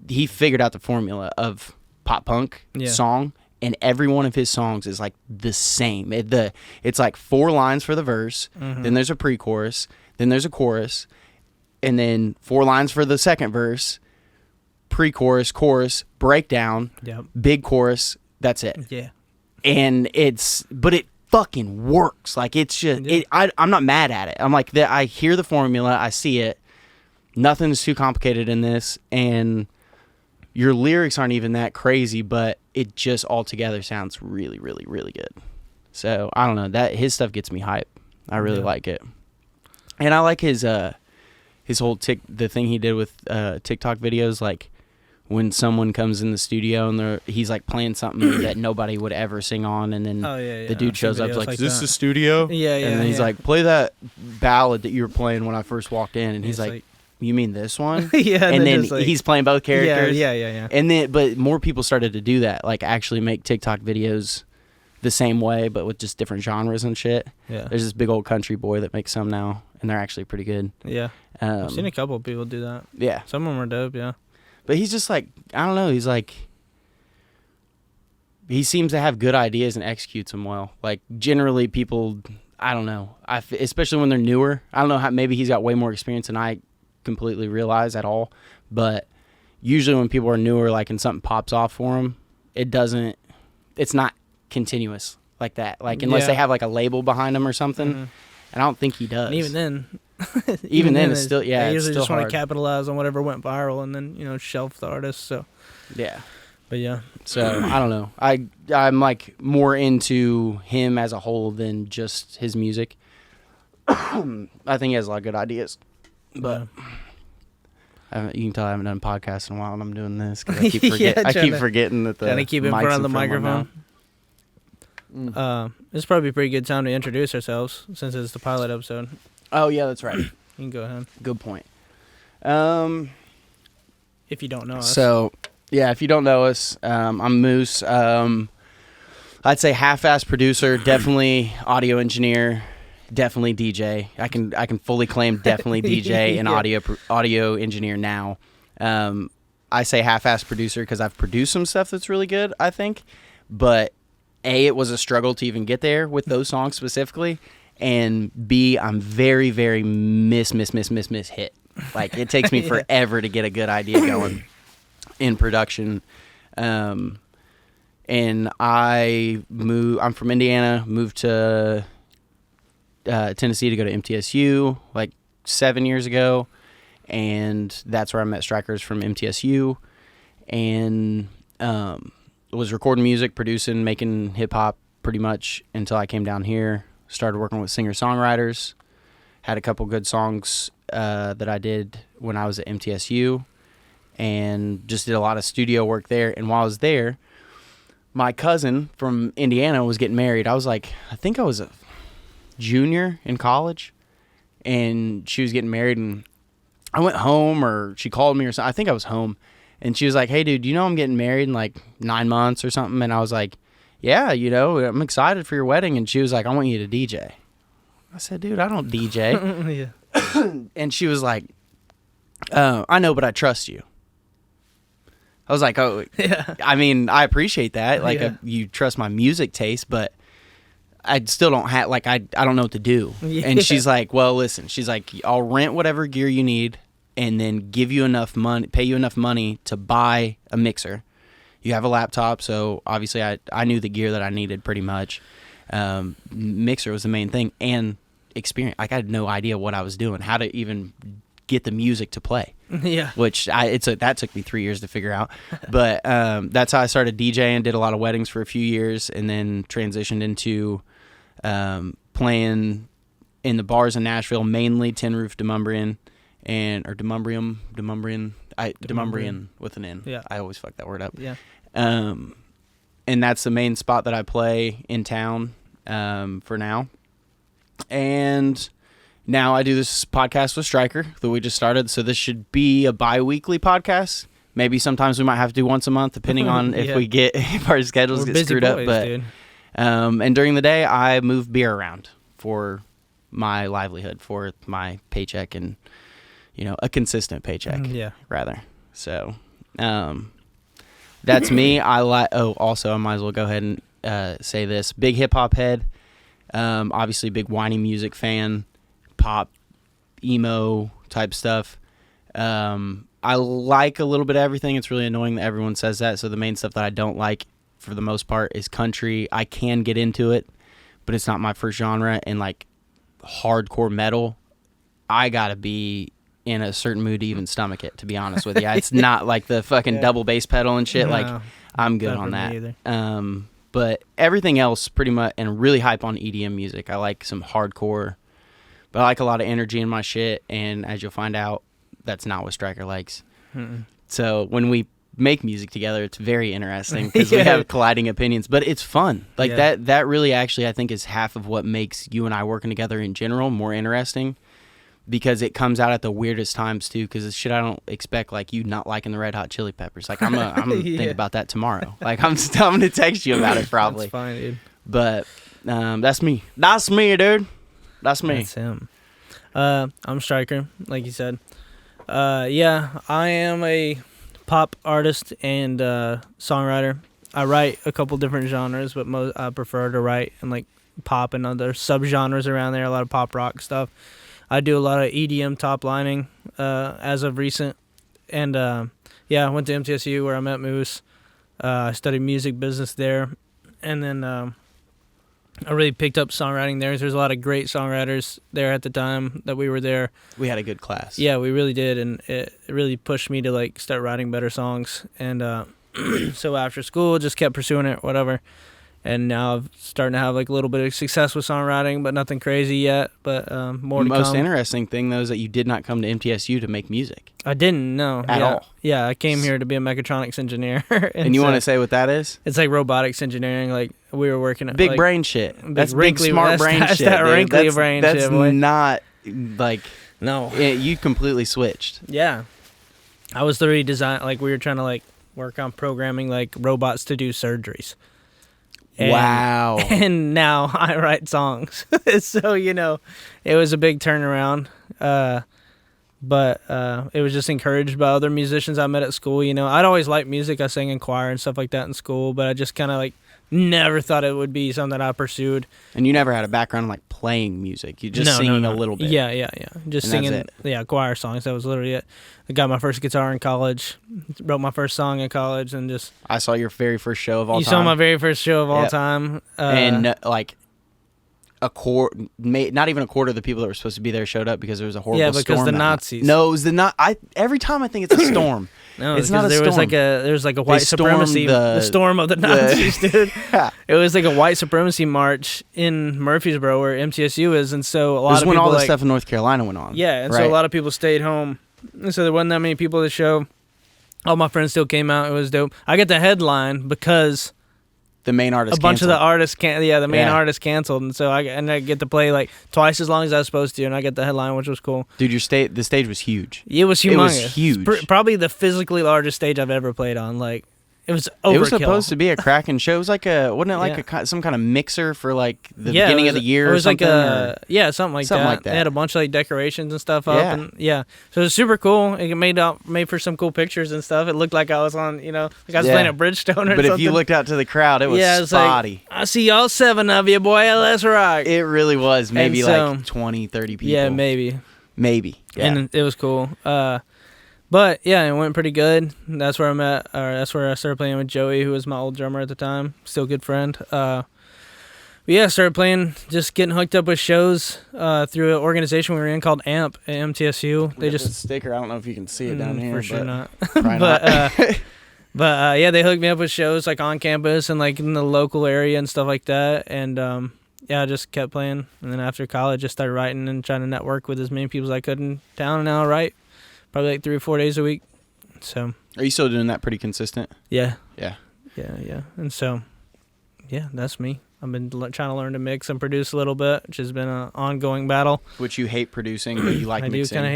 [SPEAKER 1] He figured out the formula of pop punk song, and every one of his songs is like the same. It's like 4 lines for the verse, then there's a pre-chorus, then there's a chorus, and then 4 lines for the second verse, pre-chorus, chorus, breakdown, big chorus. That's it.
[SPEAKER 2] Yeah,
[SPEAKER 1] and but it fucking works. Like it's just I'm not mad at it. I'm like I hear the formula, I see it. Nothing's too complicated in this, and your lyrics aren't even that crazy, but it just altogether sounds really, really, really good. So I don't know, his stuff gets me hype. I really like it, and I like his whole the thing he did with TikTok videos, like when someone comes in the studio and he's like playing something that nobody would ever sing on, and then the dude shows up like, "Is this the studio?"
[SPEAKER 2] Yeah,
[SPEAKER 1] and then he's like, "Play that ballad that you were playing when I first walked in," and he's like, you mean this one? And then he's playing both characters.
[SPEAKER 2] Yeah.
[SPEAKER 1] And but more people started to do that, like actually make TikTok videos the same way, but with just different genres and shit.
[SPEAKER 2] Yeah.
[SPEAKER 1] There's this big old country boy that makes some now, and they're actually pretty good.
[SPEAKER 2] Yeah. I've seen a couple of people do that.
[SPEAKER 1] Yeah.
[SPEAKER 2] Some of them are dope, yeah.
[SPEAKER 1] But he's just like, I don't know. He's like, he seems to have good ideas and executes them well. Like generally people, I don't know. Especially when they're newer. I don't know how, maybe he's got way more experience than I completely realize at all. But usually when people are newer, like, and something pops off for them, it's not continuous like that. Like unless they have like a label behind them or something. And I don't think he does.
[SPEAKER 2] And even then,
[SPEAKER 1] it's still,
[SPEAKER 2] they
[SPEAKER 1] it's
[SPEAKER 2] usually
[SPEAKER 1] still
[SPEAKER 2] just want
[SPEAKER 1] hard.
[SPEAKER 2] to capitalize on whatever went viral and then shelf the artist. So
[SPEAKER 1] Yeah.
[SPEAKER 2] but yeah.
[SPEAKER 1] So I don't know. I'm like more into him as a whole than just his music. I think he has a lot of good ideas, but you can tell I haven't done podcasts in a while, and I'm doing this because I keep forgetting that the
[SPEAKER 2] trying to keep it in front of the microphone. This is probably a pretty good time to introduce ourselves since it's the pilot episode.
[SPEAKER 1] Oh yeah, that's right.
[SPEAKER 2] You can go ahead.
[SPEAKER 1] Good point.
[SPEAKER 2] If you don't know us.
[SPEAKER 1] So yeah, if you don't know us, I'm Moose. I'd say half-ass producer, definitely audio engineer, definitely DJ. I can fully claim definitely DJ and audio engineer now. I say half-ass producer because I've produced some stuff that's really good, I think. But A, it was a struggle to even get there with those songs specifically. And B, I'm very, very miss hit. Like, it takes me forever to get a good idea going in production. And I'm from Indiana, moved to Tennessee to go to MTSU like 7 years ago. And that's where I met Strykers from MTSU. And was recording music, producing, making hip-hop pretty much until I came down here. Started working with singer-songwriters. Had a couple good songs that I did when I was at MTSU. And just did a lot of studio work there. And while I was there, my cousin from Indiana was getting married. I think I was a junior in college. And she was getting married, and I went home, or she called me or something. I think I was home. And she was like, hey, dude, I'm getting married in like 9 months or something. And I was like, yeah, I'm excited for your wedding. And she was like, I want you to DJ. I said, dude, I don't DJ. And she was like, I know, but I trust you. I was like, oh, yeah. I mean, I appreciate that. Like, you trust my music taste, but I still don't have, like, I don't know what to do. Yeah. And she's like, well, listen, she's like, I'll rent whatever gear you need and then give you enough money, pay you enough money to buy a mixer. You have a laptop, so obviously I knew the gear that I needed pretty much. Mixer was the main thing, and experience. Like, I had no idea what I was doing, how to even get the music to play. Yeah. Which that took me 3 years to figure out. But that's how I started DJing, did a lot of weddings for a few years, and then transitioned into playing in the bars in Nashville, mainly Tin Roof Demumbrian Demumbrian with an N. Yeah. I always fuck that word up. Yeah. And that's the main spot that I play in town for now. And now I do this podcast with Stryker that we just started. So this should be a bi-weekly podcast. Maybe sometimes we might have to do once a month, depending on if our schedules get screwed up. But and during the day, I move beer around for my livelihood, for my paycheck, and a consistent paycheck. Rather. So that's me. Also, I might as well go ahead and say this: big hip hop head. Obviously, big whiny music fan. Pop, emo type stuff. I like a little bit of everything. It's really annoying that everyone says that. So the main stuff that I don't like, for the most part, is country. I can get into it, but it's not my first genre. And like hardcore metal, I gotta be in a certain mood to even stomach it, to be honest with you. It's not like the fucking double bass pedal and shit. No, like, I'm good on that. But everything else pretty much, and really hype on EDM music. I like some hardcore, but I like a lot of energy in my shit, and as you'll find out, that's not what Stryker likes. So when we make music together, it's very interesting because we have colliding opinions, but it's fun. Like that really actually I think is half of what makes you and I working together in general more interesting, because it comes out at the weirdest times too, because it's shit I don't expect, like you not liking the Red Hot Chili Peppers. Like I'm gonna think about that tomorrow. Like I'm gonna text you about it probably.
[SPEAKER 2] That's fine, dude.
[SPEAKER 1] But that's me. That's me, dude. That's me.
[SPEAKER 2] That's him. I'm Stryker, like you said. I am a pop artist and songwriter. I write a couple different genres, but I prefer to write in like pop and other subgenres around there. A lot of pop rock stuff. I do a lot of EDM top lining as of recent, and I went to MTSU where I met Moose. I studied music business there, and then I really picked up songwriting there. There's a lot of great songwriters there at the time that we were there.
[SPEAKER 1] We had a good class.
[SPEAKER 2] Yeah, we really did, and it really pushed me to like start writing better songs. And so after school, just kept pursuing it, whatever. And now I'm starting to have like a little bit of success with songwriting, but nothing crazy yet. But more to come.
[SPEAKER 1] The most interesting thing though is that you did not come to MTSU to make music.
[SPEAKER 2] I didn't, no.
[SPEAKER 1] At all.
[SPEAKER 2] Yeah, I came here to be a mechatronics engineer.
[SPEAKER 1] and you want to say what that is?
[SPEAKER 2] It's like robotics engineering. Like we were working at
[SPEAKER 1] big
[SPEAKER 2] like,
[SPEAKER 1] brain shit. That's big smart brain
[SPEAKER 2] that's
[SPEAKER 1] shit.
[SPEAKER 2] That wrinkly brain
[SPEAKER 1] that's
[SPEAKER 2] shit. Boy.
[SPEAKER 1] Not like
[SPEAKER 2] no.
[SPEAKER 1] You completely switched.
[SPEAKER 2] Yeah, I was the redesign. Like we were trying to like work on programming like robots to do surgeries. And,
[SPEAKER 1] wow.
[SPEAKER 2] And now I write songs. So, it was a big turnaround. But it was just encouraged by other musicians I met at school. I'd always liked music. I sang in choir and stuff like that in school, but I just kind of like never thought it would be something I pursued.
[SPEAKER 1] And you never had a background in like playing music. You just singing a little bit.
[SPEAKER 2] Yeah. Just singing, choir songs. That was literally it. I got my first guitar in college, wrote my first song in college, and just...
[SPEAKER 1] I saw your very first show of all time.
[SPEAKER 2] You saw my very first show of all time.
[SPEAKER 1] And like not even a quarter of the people that were supposed to be there showed up because there was a horrible storm.
[SPEAKER 2] Yeah, because the Nazis.
[SPEAKER 1] No, it was every time I think it's a storm.
[SPEAKER 2] No,
[SPEAKER 1] it's not a storm.
[SPEAKER 2] There was like a white supremacy, the storm of the Nazis, dude. Yeah. It was like a white supremacy march in Murfreesboro where MTSU is, and so a lot of people...
[SPEAKER 1] It was when all the stuff in North Carolina went on.
[SPEAKER 2] Yeah, and so a lot of people stayed home, and so there wasn't that many people at the show. All my friends still came out. It was dope. I got the headline because...
[SPEAKER 1] The main artist.
[SPEAKER 2] A bunch of the artists the main artist canceled, and so I get to play like twice as long as I was supposed to, and I get the headline, which was cool.
[SPEAKER 1] Dude, the stage was huge.
[SPEAKER 2] It was humongous.
[SPEAKER 1] It was huge.
[SPEAKER 2] Probably the physically largest stage I've ever played on. Like it was overkill.
[SPEAKER 1] It was supposed to be a cracking show. It was like wasn't it like some kind of mixer for like the beginning of the year?
[SPEAKER 2] It was
[SPEAKER 1] or something,
[SPEAKER 2] like something like that. They had a bunch of like decorations and stuff up, and so it was super cool. It made for some cool pictures and stuff. It looked like I was on, like I was playing at Bridgestone or something.
[SPEAKER 1] But if you looked out to the crowd, it was spotty.
[SPEAKER 2] Like, I see all 7 of you, boy. Let's rock.
[SPEAKER 1] It really was. Maybe like 20, 30 people.
[SPEAKER 2] Yeah, maybe.
[SPEAKER 1] Yeah.
[SPEAKER 2] And it was cool. But yeah, it went pretty good. That's where I met, or that's where I started playing with Joey, who was my old drummer at the time. Still a good friend. Started playing, just getting hooked up with shows through an organization we were in called AMP at MTSU. They just
[SPEAKER 1] sticker. I don't know if you can see it down here.
[SPEAKER 2] For sure not.
[SPEAKER 1] But
[SPEAKER 2] they hooked me up with shows like on campus and like in the local area and stuff like that. And I just kept playing. And then after college, just started writing and trying to network with as many people as I could in town. And now I write probably like 3 or 4 days a week. So.
[SPEAKER 1] Are you still doing that pretty consistent?
[SPEAKER 2] Yeah.
[SPEAKER 1] Yeah.
[SPEAKER 2] And so, that's me. I've been trying to learn to mix and produce a little bit, which has been an ongoing battle.
[SPEAKER 1] Which you hate producing, but you like mixing.
[SPEAKER 2] I do kind of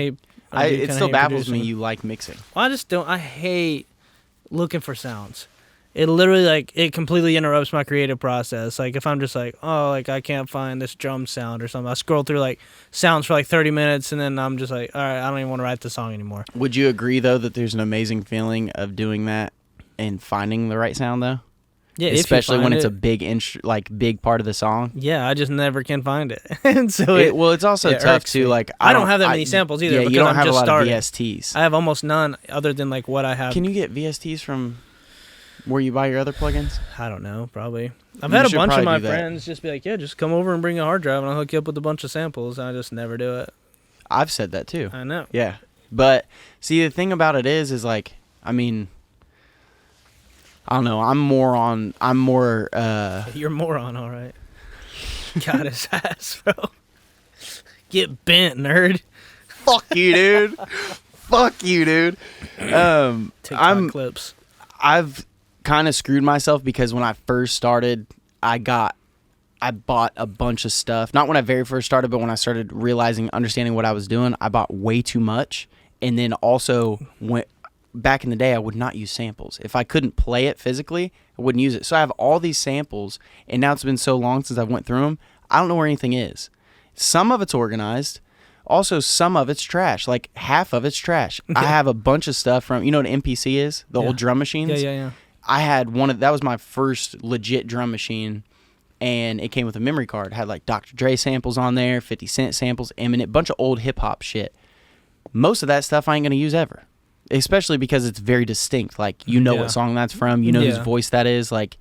[SPEAKER 2] hate.
[SPEAKER 1] It still baffles me you like mixing.
[SPEAKER 2] Well, I just don't. I hate looking for sounds. It literally it completely interrupts my creative process. Like if I'm just like, oh, like I can't find this drum sound or something. I scroll through like sounds for like 30 minutes and then I'm just like, all right, I don't even want to write the song anymore.
[SPEAKER 1] Would you agree though that there's an amazing feeling of doing that and finding the right sound though?
[SPEAKER 2] Yeah,
[SPEAKER 1] especially when it's a big big part of the song.
[SPEAKER 2] Yeah, I just never can find it. And so
[SPEAKER 1] it's also tough too. Like
[SPEAKER 2] I don't have that many samples either.
[SPEAKER 1] Yeah,
[SPEAKER 2] because
[SPEAKER 1] you don't
[SPEAKER 2] I'm
[SPEAKER 1] have
[SPEAKER 2] just
[SPEAKER 1] a lot
[SPEAKER 2] starting.
[SPEAKER 1] of VSTs.
[SPEAKER 2] I have almost none other than like what I have.
[SPEAKER 1] Can you get VSTs from where you buy your other plugins?
[SPEAKER 2] I don't know, probably. I've had a bunch of my friends just be like, yeah, just come over and bring a hard drive and I'll hook you up with a bunch of samples. And I just never do it.
[SPEAKER 1] I've said that too.
[SPEAKER 2] I know.
[SPEAKER 1] Yeah. But see, the thing about it is like, I mean, I don't know. I'm more.
[SPEAKER 2] You're more on, all right. Got his ass, bro. Get bent, nerd.
[SPEAKER 1] Fuck you, dude. Fuck you, dude.
[SPEAKER 2] TikTok clips.
[SPEAKER 1] I've kind of screwed myself because when I first started, I bought a bunch of stuff. Not when I very first started, but when I started understanding what I was doing, I bought way too much. And then also back in the day, I would not use samples. If I couldn't play it physically, I wouldn't use it. So I have all these samples, and now it's been so long since I went through them, I don't know where anything is. Some of it's organized. Also, some of it's trash. Like half of it's trash. I have a bunch of stuff from, you know what an MPC is? The old drum machines?
[SPEAKER 2] Yeah.
[SPEAKER 1] I had that was my first legit drum machine, and it came with a memory card. It had like Dr. Dre samples on there, 50 Cent samples, Eminem, bunch of old hip hop shit. Most of that stuff I ain't going to use ever, especially because it's very distinct. Like, you know what song that's from, you know whose voice that is. Like,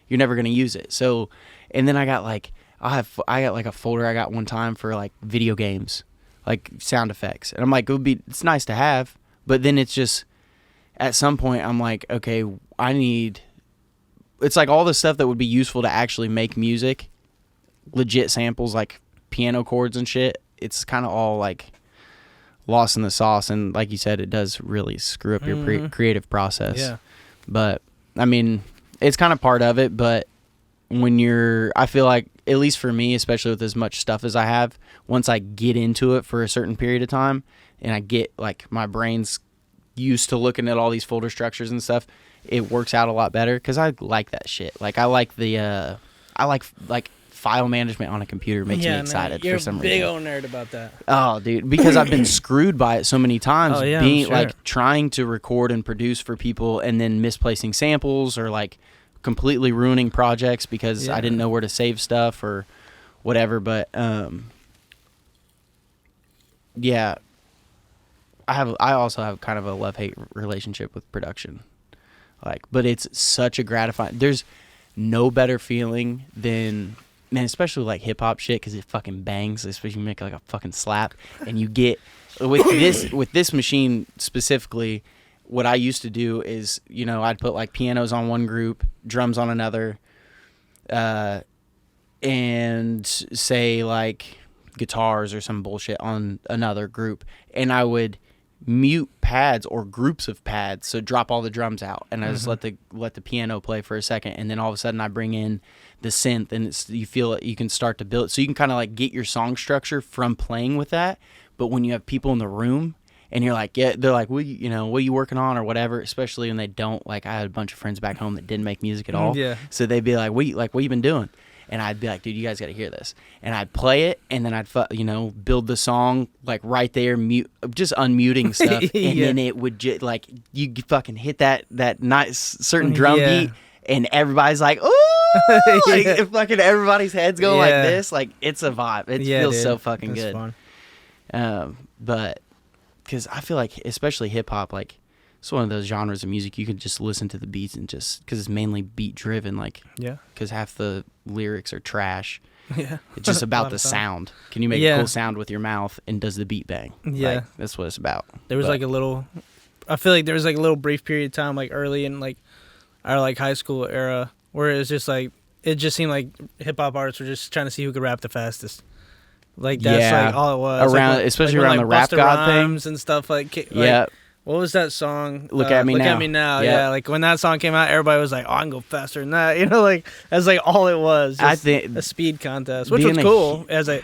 [SPEAKER 1] you're never going to use it. So, and then I got like, I got like a folder I got one time for like video games, like sound effects. And I'm like, it's nice to have, but then it's just, at some point I'm like, okay, it's like all the stuff that would be useful to actually make music, legit samples like piano chords and shit. It's kind of all like lost in the sauce. And like you said, it does really screw up your creative process. Yeah. But I mean, it's kind of part of it, but I feel like, at least for me, especially with as much stuff as I have, once I get into it for a certain period of time and I get like my brain's used to looking at all these folder structures and stuff, it works out a lot better because I like that shit. Like I like like file management on a computer makes me excited for some reason.
[SPEAKER 2] You're a big old nerd about that.
[SPEAKER 1] Oh, dude, because I've been screwed by it so many times. Like trying to record and produce for people and then misplacing samples or like completely ruining projects because I didn't know where to save stuff or whatever. But I also have kind of a love-hate relationship with production. Like, but it's such a gratifying. There's no better feeling than, man, especially like hip hop shit, because it fucking bangs. Especially you make like a fucking slap, and you get with this machine specifically. What I used to do is, you know, I'd put like pianos on one group, drums on another, and say like guitars or some bullshit on another group, and I would mute pads or groups of pads, so drop all the drums out, and I just let the piano play for a second, and then all of a sudden I bring in the synth, and you feel it, you can start to build, so you can kind of like get your song structure from playing with that. But when you have people in the room and you're like, they're like, what are you working on or whatever, especially when they don't, like, I had a bunch of friends back home that didn't make music at all, so they'd be like, what you been doing? And I'd be like, dude, you guys got to hear this. And I'd play it, and then I'd, build the song, like, right there, just unmuting stuff. And then it would just, like, you fucking hit that nice certain drum beat, and everybody's like, ooh! Like, fucking everybody's heads go like this. Like, it's a vibe. It feels so fucking good. Fun. But, because I feel like, especially hip-hop, like, it's one of those genres of music you can just listen to the beats and just, because it's mainly beat driven, like, because half the lyrics are trash. Yeah, it's just about the sound. Can you make a cool sound with your mouth, and does the beat bang? Like, that's what it's about.
[SPEAKER 2] There was I feel like there was like a little brief period of time, like early in like our like high school era, where it was just like, it just seemed like hip hop artists were just trying to see who could rap the fastest. Like that's like all it was.
[SPEAKER 1] Around, like, especially around the Rap God thing
[SPEAKER 2] and stuff like.
[SPEAKER 1] Yeah.
[SPEAKER 2] What was that song?
[SPEAKER 1] Look at me now.
[SPEAKER 2] Look at me now. Yeah, like when that song came out, everybody was like, "Oh, I can go faster than that." You know, like that's like all it was. I think a speed contest, which was cool as like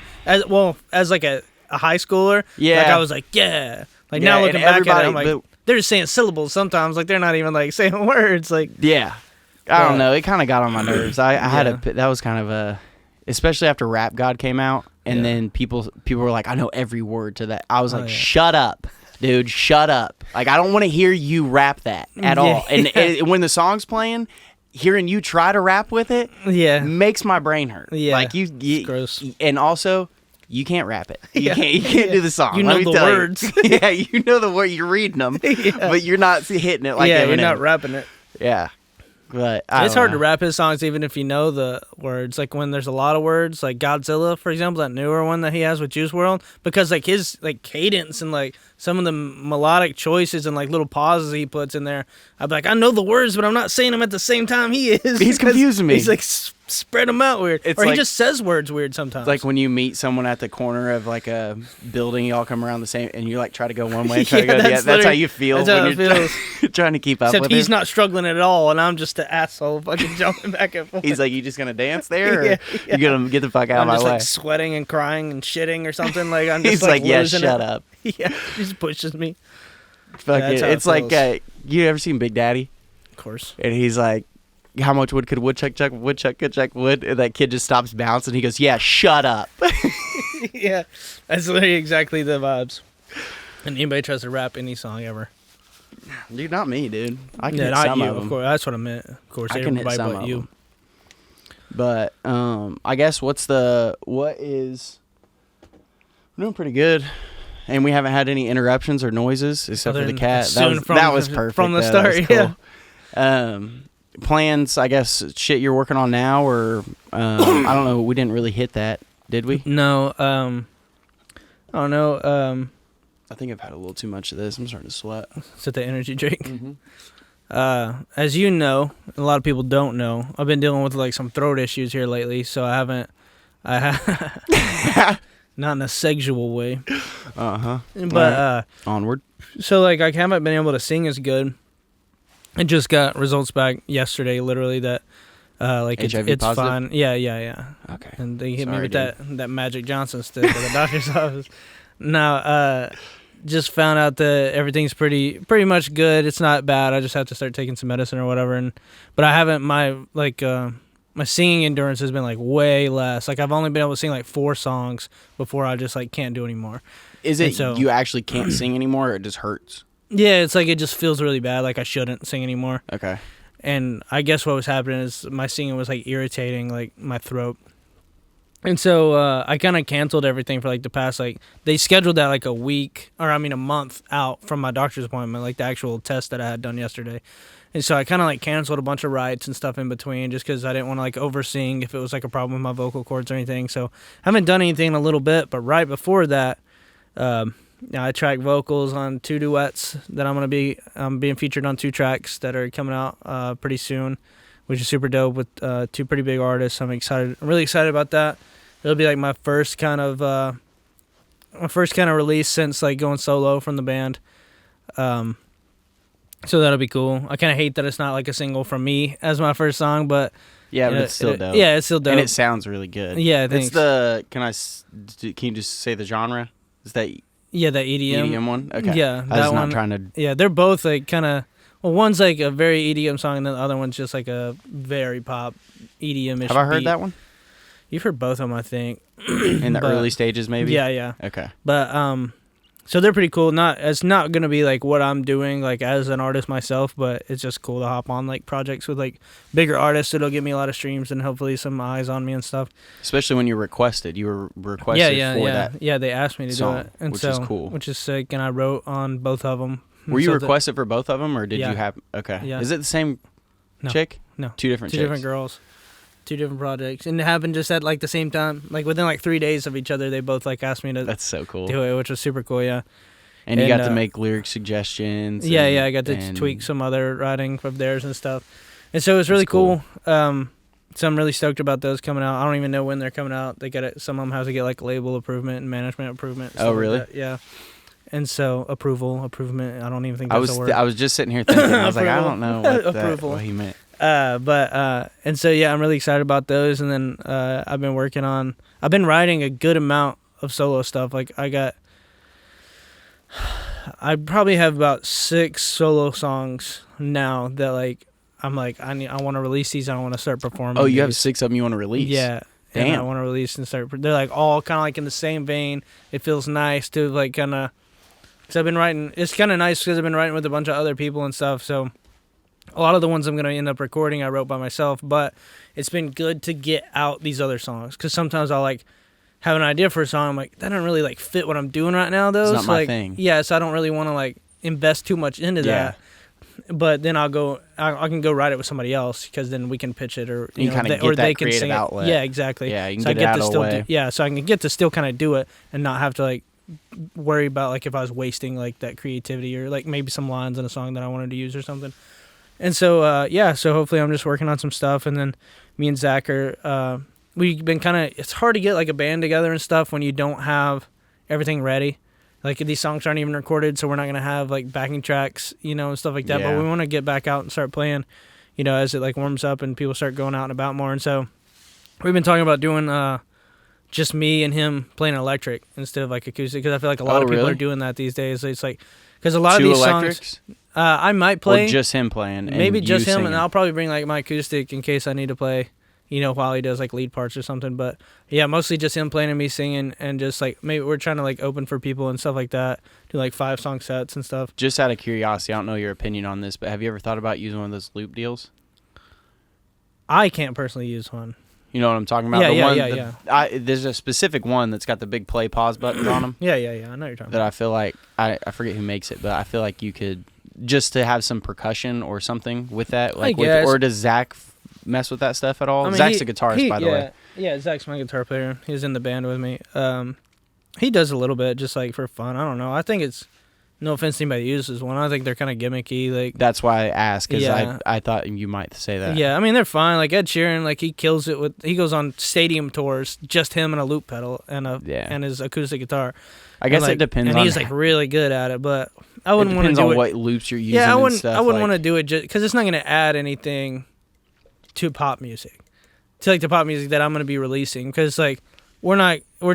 [SPEAKER 2] a high schooler. Yeah, like I was like, Like now looking back at it, I'm like, they're just saying syllables sometimes. Like they're not even like saying words. Like
[SPEAKER 1] I don't know. It kind of got on my nerves. I had that was kind of a, especially after Rap God came out, and then people were like, I know every word to that. I was like, shut up. Dude, shut up. Like, I don't want to hear you rap that at all. And when the song's playing, hearing you try to rap with it makes my brain hurt. Yeah. Like, it's gross. And also, you can't rap it. You can't do the song.
[SPEAKER 2] You know the words.
[SPEAKER 1] You know the word. You're reading them, but you're not hitting it like Eminem.
[SPEAKER 2] You're not rapping it.
[SPEAKER 1] Yeah. But
[SPEAKER 2] it's hard to rap his songs even if you know the words. Like when there's a lot of words, like Godzilla, for example, that newer one that he has with Juice WRLD, because like his like cadence and like some of the melodic choices and like little pauses he puts in there, I'd be like, I know the words, but I'm not saying them at the same time he is.
[SPEAKER 1] He's confusing me.
[SPEAKER 2] He's like spread them out weird. Or he just says words weird sometimes.
[SPEAKER 1] It's like when you meet someone at the corner of like a building, you all come around the same, and you like try to go one way and try to go the other. That's how you feel when you're trying to keep up with it.
[SPEAKER 2] Except he's not struggling at all, and I'm just the asshole fucking jumping back and forth.
[SPEAKER 1] He's like, you just going to dance there? Or you going to get the fuck out of my way?
[SPEAKER 2] I'm just like sweating and crying and shitting or something. Like I'm just
[SPEAKER 1] he's like yeah, shut up.
[SPEAKER 2] Yeah, he just pushes me.
[SPEAKER 1] Fuck it. It's like, you ever seen Big Daddy?
[SPEAKER 2] Of course.
[SPEAKER 1] And he's like, how much wood could woodchuck chuck? Woodchuck could chuck wood. And that kid just stops bouncing. He goes, yeah, shut up.
[SPEAKER 2] Yeah, that's literally exactly the vibes. And anybody tries to rap any song ever.
[SPEAKER 1] Dude, not me, dude. I can
[SPEAKER 2] Yeah,
[SPEAKER 1] hit
[SPEAKER 2] not
[SPEAKER 1] some
[SPEAKER 2] you,
[SPEAKER 1] of them.
[SPEAKER 2] of course. That's what I meant. Of course,
[SPEAKER 1] I can hit
[SPEAKER 2] everybody
[SPEAKER 1] some
[SPEAKER 2] but
[SPEAKER 1] of
[SPEAKER 2] you.
[SPEAKER 1] them. But I guess what is we're doing pretty good. And we haven't had any interruptions or noises except for the cat. That was perfect.
[SPEAKER 2] From the
[SPEAKER 1] though.
[SPEAKER 2] start,
[SPEAKER 1] That was cool. Yeah. Plans, I guess, shit you're working on now, or I don't know. We didn't really hit that, did we?
[SPEAKER 2] No. I don't know.
[SPEAKER 1] I think I've had a little too much of this. I'm starting to sweat.
[SPEAKER 2] Is it the energy drink?
[SPEAKER 1] Mm-hmm.
[SPEAKER 2] As you know, a lot of people don't know, I've been dealing with like some throat issues here lately, so I have not in a sexual way.
[SPEAKER 1] Uh-huh.
[SPEAKER 2] But
[SPEAKER 1] onward.
[SPEAKER 2] So like I haven't been able to sing as good. I just got results back yesterday, literally that like
[SPEAKER 1] HIV
[SPEAKER 2] it's
[SPEAKER 1] positive?
[SPEAKER 2] fine. Yeah.
[SPEAKER 1] Okay.
[SPEAKER 2] And they hit me
[SPEAKER 1] Sorry,
[SPEAKER 2] with
[SPEAKER 1] dude.
[SPEAKER 2] that Magic Johnson stick at the doctor's office. Now, just found out that everything's pretty much good. It's not bad. I just have to start taking some medicine or whatever. But I haven't my singing endurance has been like way less. Like I've only been able to sing like 4 songs before I just like can't do anymore.
[SPEAKER 1] Is it you actually can't sing anymore, or it just hurts?
[SPEAKER 2] Yeah, it's like it just feels really bad. Like I shouldn't sing anymore.
[SPEAKER 1] Okay.
[SPEAKER 2] And I guess what was happening is my singing was like irritating like my throat. And so I kind of canceled everything for like the past they scheduled that like a month out from my doctor's appointment, like the actual test that I had done yesterday. And so I kind of like canceled a bunch of rides and stuff in between just because I didn't want to like oversing if it was like a problem with my vocal cords or anything. So I haven't done anything in a little bit, but right before that, I track vocals on 2 duets that I'm being featured on 2 tracks that are coming out pretty soon, which is super dope with 2 pretty big artists. I'm really excited about that. It'll be like my first kind of release since like going solo from the band. So that'll be cool. I kind of hate that it's not like a single from me as my first song, but
[SPEAKER 1] yeah, but it's still dope.
[SPEAKER 2] Yeah, it's still dope,
[SPEAKER 1] and it sounds really good.
[SPEAKER 2] Yeah, thanks.
[SPEAKER 1] It's can you just say the genre? Is that
[SPEAKER 2] that EDM
[SPEAKER 1] one? Okay.
[SPEAKER 2] Yeah,
[SPEAKER 1] I was
[SPEAKER 2] that
[SPEAKER 1] not
[SPEAKER 2] one.
[SPEAKER 1] trying to.
[SPEAKER 2] Yeah, they're both like kind of. Well, one's like a very EDM song, and the other one's just like a very pop EDM-ish.
[SPEAKER 1] Have I heard
[SPEAKER 2] beat.
[SPEAKER 1] that one?
[SPEAKER 2] You've heard both of them, I think.
[SPEAKER 1] In the early stages, maybe.
[SPEAKER 2] Yeah.
[SPEAKER 1] Okay.
[SPEAKER 2] But so they're pretty cool. It's not gonna be like what I'm doing like as an artist myself, but it's just cool to hop on like projects with like bigger artists. It'll give me a lot of streams and hopefully some eyes on me and stuff.
[SPEAKER 1] Especially when you're requested. You were requested for that.
[SPEAKER 2] Yeah, they asked me to
[SPEAKER 1] song,
[SPEAKER 2] do it, and
[SPEAKER 1] which
[SPEAKER 2] so
[SPEAKER 1] is cool.
[SPEAKER 2] Which is sick. And I wrote on both of them.
[SPEAKER 1] Were you requested for both of them, or did you have? Okay.
[SPEAKER 2] Yeah.
[SPEAKER 1] Is it the same chick?
[SPEAKER 2] No.
[SPEAKER 1] 2 different chicks.
[SPEAKER 2] 2 different girls. 2 different projects, and it happened just at like the same time, like within like 3 days of each other. They both like asked me to.
[SPEAKER 1] That's so cool.
[SPEAKER 2] Do it, which was super cool. Yeah.
[SPEAKER 1] And you got to make lyric suggestions.
[SPEAKER 2] Yeah, I got to tweak some other writing of theirs and stuff, and so it was really cool. So I'm really stoked about those coming out. I don't even know when they're coming out. They got it. Some of them have to get like label improvement and management improvement.
[SPEAKER 1] Oh, really?
[SPEAKER 2] Like yeah. And so improvement. I don't even think that's a word.
[SPEAKER 1] I was just sitting here thinking. I was like, I don't know what he meant.
[SPEAKER 2] And so yeah, I'm really excited about those. And then I've been writing a good amount of solo stuff. Like I probably have about 6 solo songs now that like I'm like I want to release these. I want to start performing.
[SPEAKER 1] Oh, you have 6 of them you want to release?
[SPEAKER 2] Yeah.
[SPEAKER 1] Damn.
[SPEAKER 2] And I want to release and start. They're like all kind of like in the same vein. It feels nice to like kind of. Cause I've been writing. It's kind of nice because I've been writing with a bunch of other people and stuff. So a lot of the ones I'm gonna end up recording I wrote by myself. But it's been good to get out these other songs because sometimes I'll like have an idea for a song. I'm like that don't really like fit what I'm doing right now though.
[SPEAKER 1] It's not my thing.
[SPEAKER 2] Yeah, so I don't really want to like invest too much into that. But then I can go write it with somebody else because then we can pitch it or
[SPEAKER 1] you kind of get that creative outlet.
[SPEAKER 2] Yeah, exactly.
[SPEAKER 1] Yeah, you can get it out of the way.
[SPEAKER 2] So I can get to still kind of do it and not have to like worry about like if I was wasting like that creativity or like maybe some lines in a song that I wanted to use or something. And so so hopefully I'm just working on some stuff, and then me and Zach are we've been it's hard to get like a band together and stuff when you don't have everything ready. Like these songs aren't even recorded, so we're not gonna have like backing tracks, and stuff like that.
[SPEAKER 1] Yeah.
[SPEAKER 2] But we want to get back out and start playing, as it like warms up and people start going out and about more. And so we've been talking about doing just me and him playing electric instead of like acoustic, because I feel like a lot of people are doing that these days. It's like because a lot of these
[SPEAKER 1] electrics?
[SPEAKER 2] songs, I might play
[SPEAKER 1] or just him playing,
[SPEAKER 2] maybe just him,
[SPEAKER 1] singing.
[SPEAKER 2] and I'll probably bring like my acoustic in case I need to play, while he does like lead parts or something. But yeah, mostly just him playing and me singing, and just like maybe we're trying to like open for people and stuff like that, do like 5-song sets and stuff.
[SPEAKER 1] Just out of curiosity, I don't know your opinion on this, but have you ever thought about using one of those loop deals?
[SPEAKER 2] I can't personally use one.
[SPEAKER 1] You know what I'm talking about?
[SPEAKER 2] Yeah.
[SPEAKER 1] There's a specific one that's got the big play pause buttons on them.
[SPEAKER 2] Yeah. I know what you're talking about.
[SPEAKER 1] That I feel like, I forget who makes it, but I feel like you could, just to have some percussion or something with that. Like or does Zach mess with that stuff at all? I mean, Zach's a guitarist, by the way.
[SPEAKER 2] Yeah, Zach's my guitar player. He's in the band with me. He does a little bit just like for fun. I don't know. I think it's, no offense to anybody who uses one, I think they're kind of gimmicky. Like
[SPEAKER 1] that's why I asked, because I thought you might say that.
[SPEAKER 2] Yeah, I mean they're fine. Like Ed Sheeran, like he kills it with. He goes on stadium tours, just him and a loop pedal and his acoustic guitar.
[SPEAKER 1] I guess it depends.
[SPEAKER 2] And he's like really good at it, but I wouldn't want to do it.
[SPEAKER 1] Depends on what loops you're using.
[SPEAKER 2] Yeah, I wouldn't.
[SPEAKER 1] And stuff,
[SPEAKER 2] I wouldn't want to do it just because it's not going to add anything to pop music, to like the pop music that I'm going to be releasing. Because like we're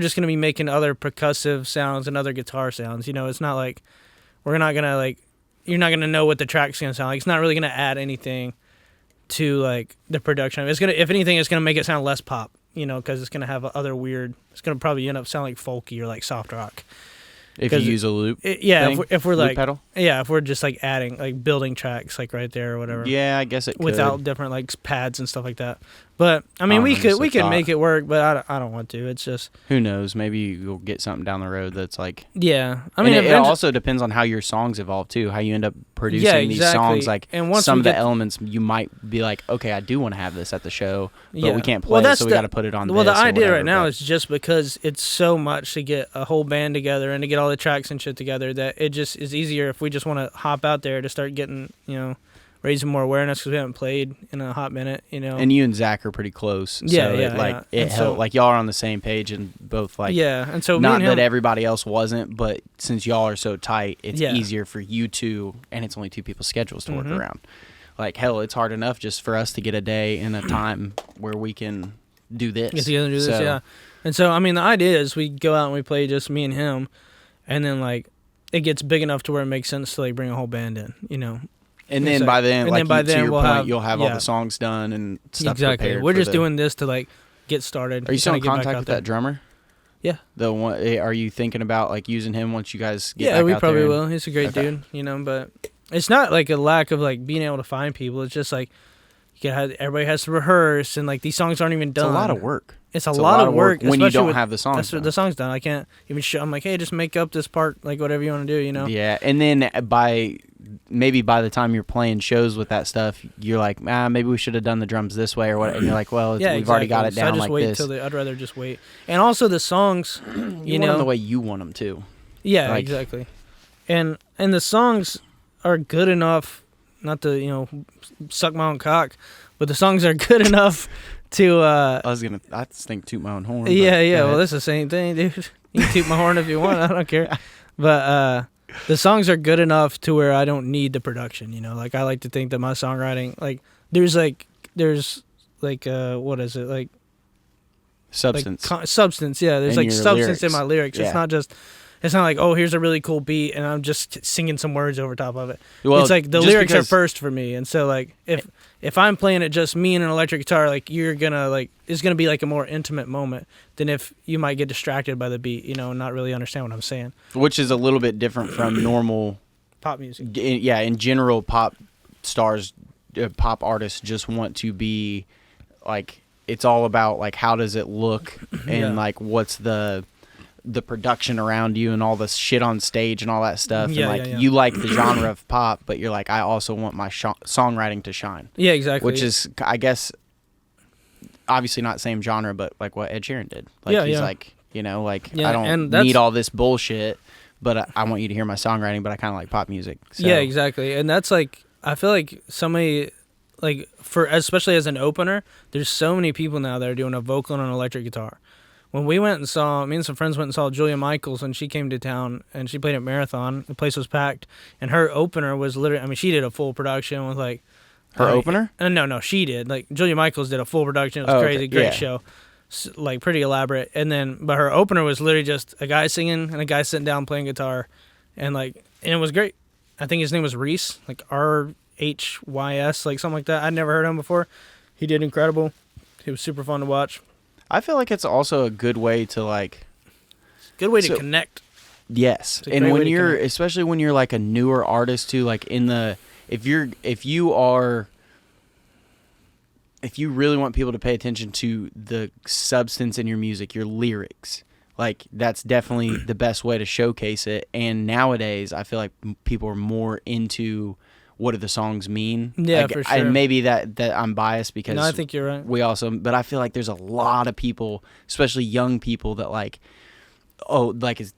[SPEAKER 2] just going to be making other percussive sounds and other guitar sounds. It's not like. We're not going to, like, you're not going to know what the track's going to sound like. It's not really going to add anything to, like, the production. It's going to, if anything, it's going to make it sound less pop, because it's going to have other weird, it's going to probably end up sounding like folky or, like, soft rock.
[SPEAKER 1] If you use a loop
[SPEAKER 2] if we're
[SPEAKER 1] loop
[SPEAKER 2] like,
[SPEAKER 1] pedal?
[SPEAKER 2] Yeah, if we're just, like, adding, like, building tracks, like, right there or whatever.
[SPEAKER 1] Yeah, I guess it could.
[SPEAKER 2] Without different, like, pads and stuff like that. But, I mean, we could make it work, but I don't want to. It's just...
[SPEAKER 1] Who knows? Maybe you'll get something down the road that's like...
[SPEAKER 2] Yeah. I mean,
[SPEAKER 1] it also depends on how your songs evolve, too. How you end up producing these songs. Like, and some of the elements, you might be like, okay, I do want to have this at the show, but we can't play it, so we got to put it on this.
[SPEAKER 2] Well, the idea right now is just because it's so much to get a whole band together and to get all the tracks and shit together that it just is easier if we just want to hop out there to start getting, raising more awareness because we haven't played in a hot minute,
[SPEAKER 1] And you and Zach are pretty close. It helped. Like y'all are on the same page and both like.
[SPEAKER 2] Yeah, and so
[SPEAKER 1] not that everybody else wasn't, but since y'all are so tight, it's easier for you two, and it's only two people's schedules to work around. Like hell, it's hard enough just for us to get a day and a time where we can do this.
[SPEAKER 2] Get together and do this, yeah. And so I mean, the idea is we go out and we play just me and him, and then like it gets big enough to where it makes sense to like bring a whole band in,
[SPEAKER 1] And then by then, you'll have all the songs done and stuff prepared.
[SPEAKER 2] We're just doing this to like get started.
[SPEAKER 1] Are you still in contact with that drummer?
[SPEAKER 2] Yeah.
[SPEAKER 1] The one. Are you thinking about like using him once you guys get back out there?
[SPEAKER 2] Yeah, we probably will. He's a great dude, but it's not like a lack of like being able to find people. It's just like everybody has to rehearse, and like these songs aren't even done.
[SPEAKER 1] It's a lot of work.
[SPEAKER 2] It's a lot of work
[SPEAKER 1] when you don't have the songs done.
[SPEAKER 2] The song's done. I can't even show. I'm like, hey, just make up this part, like whatever you want to do,
[SPEAKER 1] Yeah, and then by the time you're playing shows with that stuff, you're like, maybe we should have done the drums this way or what. And you're like, well, we've already got it down like this.
[SPEAKER 2] I'd rather just wait. And also the songs,
[SPEAKER 1] you want them the way you want them to.
[SPEAKER 2] Yeah, exactly. And the songs are good enough, not to suck my own cock, but the songs are good enough to. I just think toot my own horn. Yeah. Well, that's the same thing, dude. You can toot my horn if you want. I don't care. But the songs are good enough to where I don't need the production. Like I like to think that my songwriting, like there's what is it like?
[SPEAKER 1] Substance.
[SPEAKER 2] Substance. Yeah. There's like substance in my lyrics.
[SPEAKER 1] Yeah.
[SPEAKER 2] It's not like, oh, here's a really cool beat and I'm just singing some words over top of it.
[SPEAKER 1] Well,
[SPEAKER 2] it's like the lyrics are first for me. And so like if I'm playing it just me and an electric guitar, like it's gonna be like a more intimate moment than if you might get distracted by the beat, and not really understand what I'm saying.
[SPEAKER 1] Which is a little bit different from normal
[SPEAKER 2] pop music.
[SPEAKER 1] Yeah, in general, pop stars, pop artists just want to be like, it's all about like how does it look and like what's the production around you and all the shit on stage and all that stuff. You like the genre of pop, but you're like, I also want my songwriting to shine.
[SPEAKER 2] Yeah, exactly.
[SPEAKER 1] Which is, I guess, obviously not same genre, but like what Ed Sheeran did. Like he's like, I don't need all this bullshit, but I want you to hear my songwriting, but I kind of like pop music. So.
[SPEAKER 2] Yeah, exactly. And that's like, I feel like somebody, like especially as an opener, there's so many people now that are doing a vocal and an electric guitar. When we went and saw, me and some friends went and saw Julia Michaels, and she came to town, and she played at Marathon. The place was packed, and her opener was literally, she did a full production with, like...
[SPEAKER 1] Her opener?
[SPEAKER 2] No, she did. Like, Julia Michaels did a full production. It was crazy. Great show. Like, pretty elaborate. But her opener was literally just a guy singing and a guy sitting down playing guitar, and it was great. I think his name was Reese, like R-H-Y-S, like something like that. I'd never heard of him before. He did incredible. He was super fun to watch.
[SPEAKER 1] I feel like it's also a good way to like.
[SPEAKER 2] Good way to connect.
[SPEAKER 1] Yes, and when you're, especially when you're like a newer artist too, like if you really want people to pay attention to the substance in your music, your lyrics, like that's definitely the best way to showcase it. And nowadays, I feel like people are more into what do the songs mean.
[SPEAKER 2] Yeah,
[SPEAKER 1] like,
[SPEAKER 2] for sure.
[SPEAKER 1] And maybe that I'm biased because
[SPEAKER 2] I think you're right.
[SPEAKER 1] But I feel like there's a lot of people, especially young people, that like.